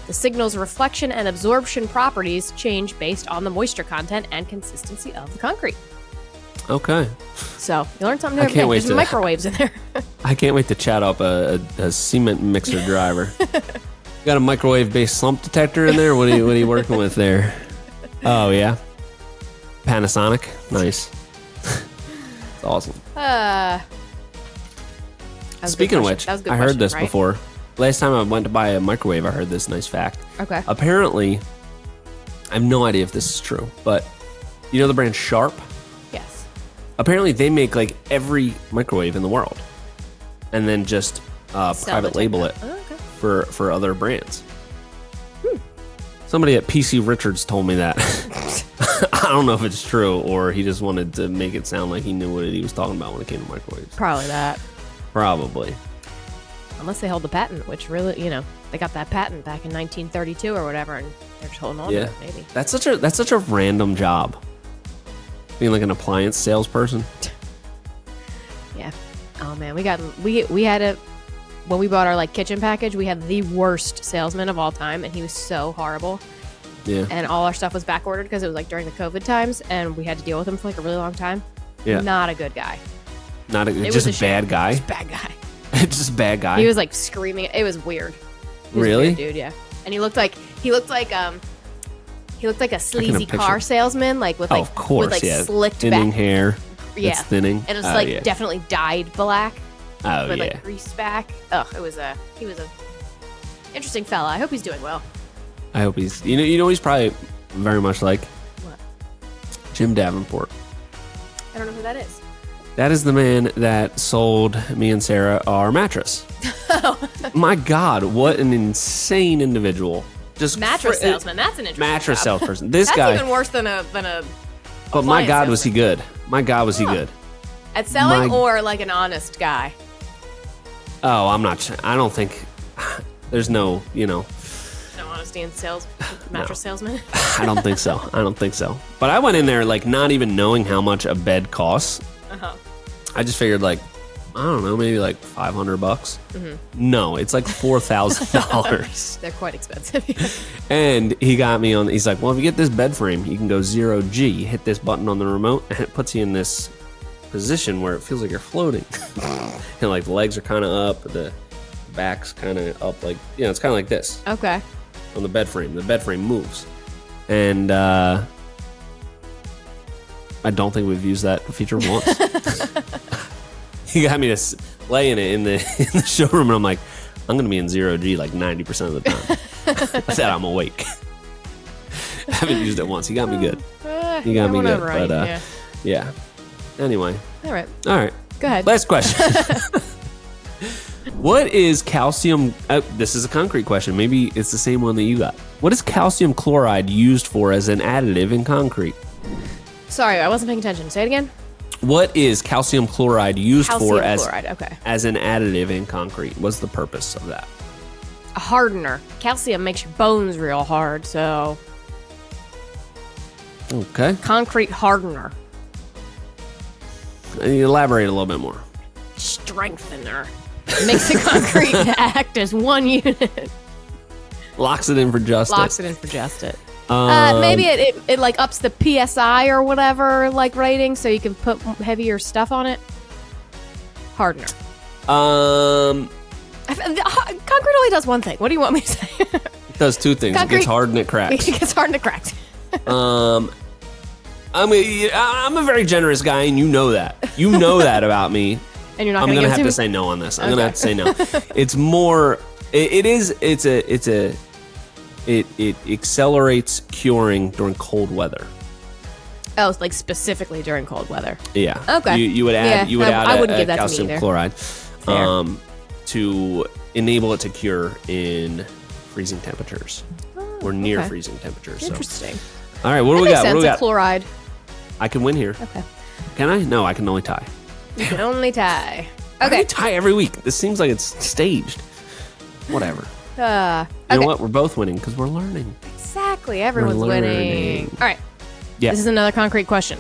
The signal's reflection and absorption properties change based on the moisture content and consistency of the concrete. Okay. So you learn something new I every can't day. wait There's to- microwaves in there. I can't wait to chat up a cement mixer driver. Got a microwave-based slump detector in there? What are you working with there? Oh yeah, Panasonic. Nice. It's awesome. All was a Speaking good of question. which, That was a good I heard question, this right? before. Last time I went to buy a microwave, I heard this nice fact. Okay. Apparently, I have no idea if this is true, but you know the brand Sharp? Yes. Apparently, they make like every microwave in the world, and then just Sell private the label it techno- Oh, okay. for other brands. Somebody at PC Richards told me that. I don't know if it's true or he just wanted to make it sound like he knew what he was talking about when it came to microwaves. Probably that. Probably. Unless they hold the patent, which really, they got that patent back in 1932 or whatever, and they're just holding on to Yeah. it, maybe. That's such a random job. Being like an appliance salesperson. Yeah. Oh man, we had a when we bought our like kitchen package, we had the worst salesman of all time, and he was so horrible. Yeah. And all our stuff was back ordered because it was like during the COVID times, and we had to deal with him for like a really long time. Yeah. Not a good guy. Not It just was a bad shame. guy. Just bad guy. Just a bad guy. He was like screaming. It was weird. He was a Really? weird dude, yeah. And he looked like a sleazy picture. car salesman, like with Oh, like of course, with like yeah. slicked Thinning back. hair. Yeah. It's thinning. And it was Oh, like yeah. definitely dyed black Oh, with yeah. like greased back. Ugh, he was a interesting fella. I hope he's doing well. I hope he's. You know, he's probably very much like What? Jim Davenport. I don't know who that is. That is the man that sold me and Sarah our mattress. My God, what an insane individual! Just Mattress salesman. That's an interesting mattress job. salesperson. This That's guy. even worse than a. But my appliance God, was he salesman. good? My God, was he good? At selling My- or like an honest guy. Oh, I'm not. I don't think. There's no. No honesty in sales. Mattress salesman. I don't think so. I don't think so. But I went in there like not even knowing how much a bed costs. Uh-huh. I just figured like, I don't know, maybe like $500. Mm-hmm. No, it's like $4,000. They're quite expensive. And he got me on. He's like, well, if you get this bed frame, you can go 0G. You hit this button on the remote, and it puts you in this position where it feels like you're floating. And like the legs are kind of up, the back's kind of up, like it's kind of like this Okay. on the bed frame. The bed frame moves, and I don't think we've used that feature once. He got me to lay in it in the showroom, and I'm like, I'm gonna be in 0G like 90% of the time that I'm awake. I haven't used it once. He got me good. He got me good. Right. But yeah. Anyway, All right. all right. Go ahead. Last question. What is calcium? This is a concrete question. Maybe it's the same one that you got. What is calcium chloride used for as an additive in concrete? Sorry, I wasn't paying attention. Say it again. What is calcium chloride used Calcium for chloride. Okay. as an additive in concrete? What's the purpose of that? A hardener. Calcium makes your bones real hard, so Okay. concrete hardener. Elaborate a little bit more. Strengthener. Makes the concrete act as one unit. Locks it in for justice. Locks it in for just it. Um, Maybe it like ups the PSI or whatever like rating, so you can put heavier stuff on it. Hardener. Concrete only does one thing. What do you want me to say? It does two things. Concrete- It gets hard and it cracks. It gets hard and it cracks. I'm a very generous guy, and you know that. You know that about me. And you're not I'm going gonna to have give to it to say no on this. I'm Okay. gonna have to say no. It's more. It accelerates curing during cold weather. Oh, it's like specifically during cold weather. Yeah. Okay. You would add. Yeah, You would add I wouldn't a give that to me calcium either. chloride, Fair. to enable it to cure in freezing temperatures or near okay. freezing temperatures. So, Interesting. all right. What do That we makes got? What do sense. we A got? chloride. I can win here. Okay. Can I? No, I can only tie. You can only tie. I Okay. tie every week. This seems like it's staged. Whatever. You Okay. know what? We're both winning because we're learning. Exactly. Everyone's We're winning. learning. All right. Yeah. This is another concrete question.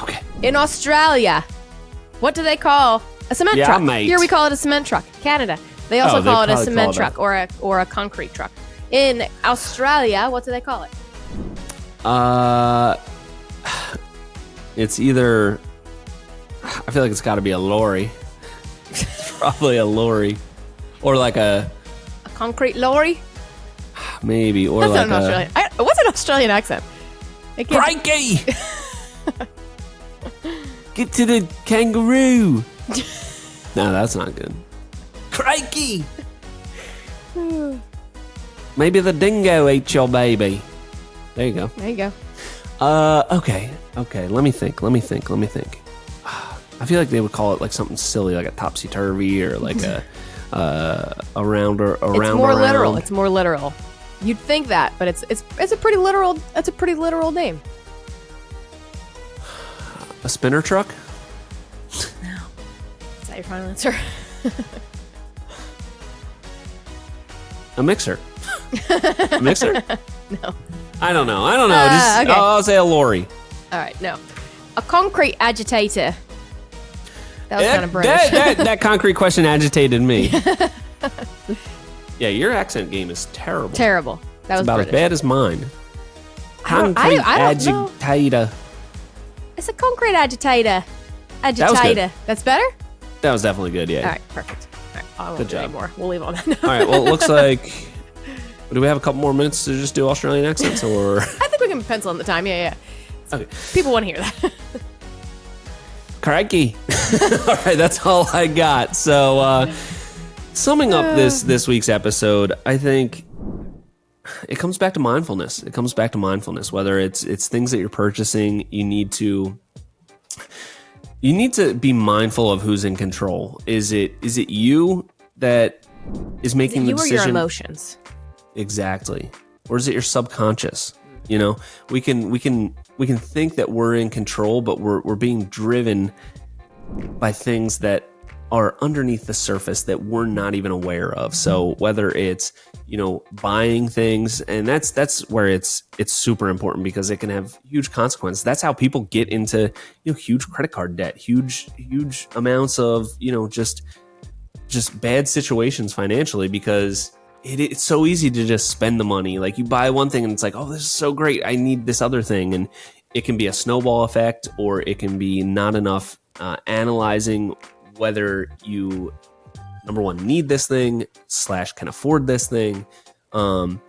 Okay. In Australia, what do they call a cement Yeah, truck? mate. Here we call it a cement truck. Canada, they also Oh, they call it a probably cement call it truck or a concrete truck. In Australia, what do they call it? It's either. I feel like it's got to be a lorry. It's probably a lorry, or like a A concrete lorry? maybe, or That's like not an Australian. What's an Australian accent? I can't- Crikey! Get to the kangaroo. No, that's not good. Crikey! Maybe the dingo ate your baby. There you go. There you go. Okay. Let me think. I feel like they would call it like something silly, like a topsy-turvy or like a around or around. It's more around. literal. It's more literal. You'd think that, but it's a pretty literal. That's a pretty literal name. A spinner truck? No. Is that your final answer? A mixer? A mixer? No. I don't know. Just okay. I'll say a lorry. All right. No. A concrete agitator. That was kind of British. That concrete question agitated me. Yeah, your accent game is terrible. Terrible. That was about British. as bad as mine. I don't know. Agitator. It's a concrete agitator. That was good. That's better? That was definitely good, yeah. All right, perfect. All right, I won't Good do job. anymore. We'll leave on that note. All right, well, it looks like... Do we have a couple more minutes to just do Australian accents, or...? I think we can pencil in the time. Yeah. Okay. People want to hear that. Crikey. All right, that's all I got. So, summing up this week's episode, I think it comes back to mindfulness. Whether it's things that you're purchasing, you need to be mindful of who's in control. Is it you that is making the decision? You or your emotions? Exactly. Or is it your subconscious? You know, we can think that we're in control, but we're being driven by things that are underneath the surface that we're not even aware of. So whether it's, buying things, and that's where it's super important, because it can have huge consequences. That's how people get into, huge credit card debt, huge amounts of, just bad situations financially, because it's so easy to just spend the money. Like, you buy one thing and it's like, oh, this is so great, I need this other thing. And it can be a snowball effect, or it can be not enough analyzing whether you, number one, need this thing / can afford this thing. So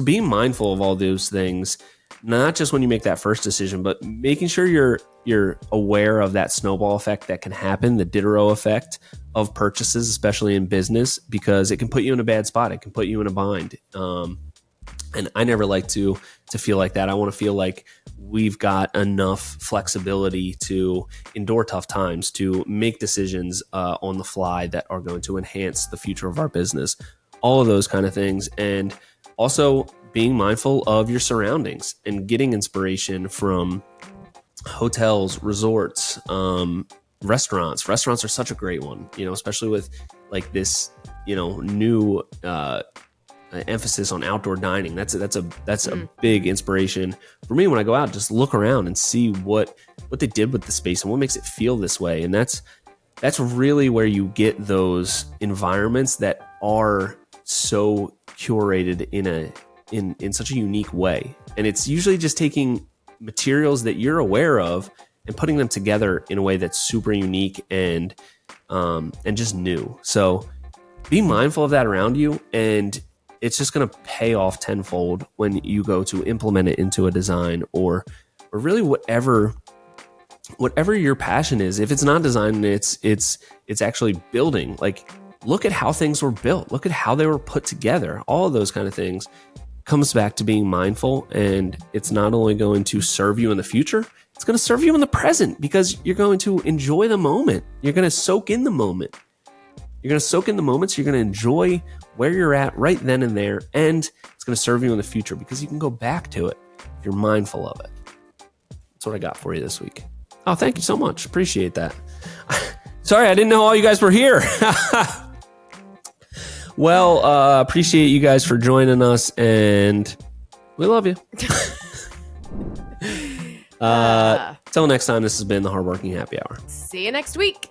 being mindful of all those things, not just when you make that first decision, but making sure you're aware of that snowball effect that can happen, the Diderot effect of purchases, especially in business, because it can put you in a bad spot. It can put you in a bind. And I never like to feel like that. I want to feel like we've got enough flexibility to endure tough times, to make decisions on the fly that are going to enhance the future of our business, all of those kind of things. And also being mindful of your surroundings and getting inspiration from hotels, resorts, restaurants. Restaurants are such a great one, especially with like this, new emphasis on outdoor dining. That's a big inspiration for me when I go out. Just look around and see what they did with the space and what makes it feel this way. And that's really where you get those environments that are so curated in such a unique way. And it's usually just taking materials that you're aware of and putting them together in a way that's super unique and just new. So be mindful of that around you, and it's just going to pay off tenfold when you go to implement it into a design or really whatever your passion is. If it's not design, it's actually building. Like, look at how things were built. Look at how they were put together. All of those kind of things comes back to being mindful, and it's not only going to serve you in the future, it's going to serve you in the present, because you're going to enjoy the moment. You're going to soak in the moment. You're going to soak in the moments. You're going to enjoy where you're at right then and there, and it's going to serve you in the future because you can go back to it if you're mindful of it. That's what I got for you this week. Oh, thank you so much. Appreciate that. Sorry, I didn't know all you guys were here. Well, appreciate you guys for joining us, and we love you. Till next time, this has been the Hardworking Happy Hour. See you next week.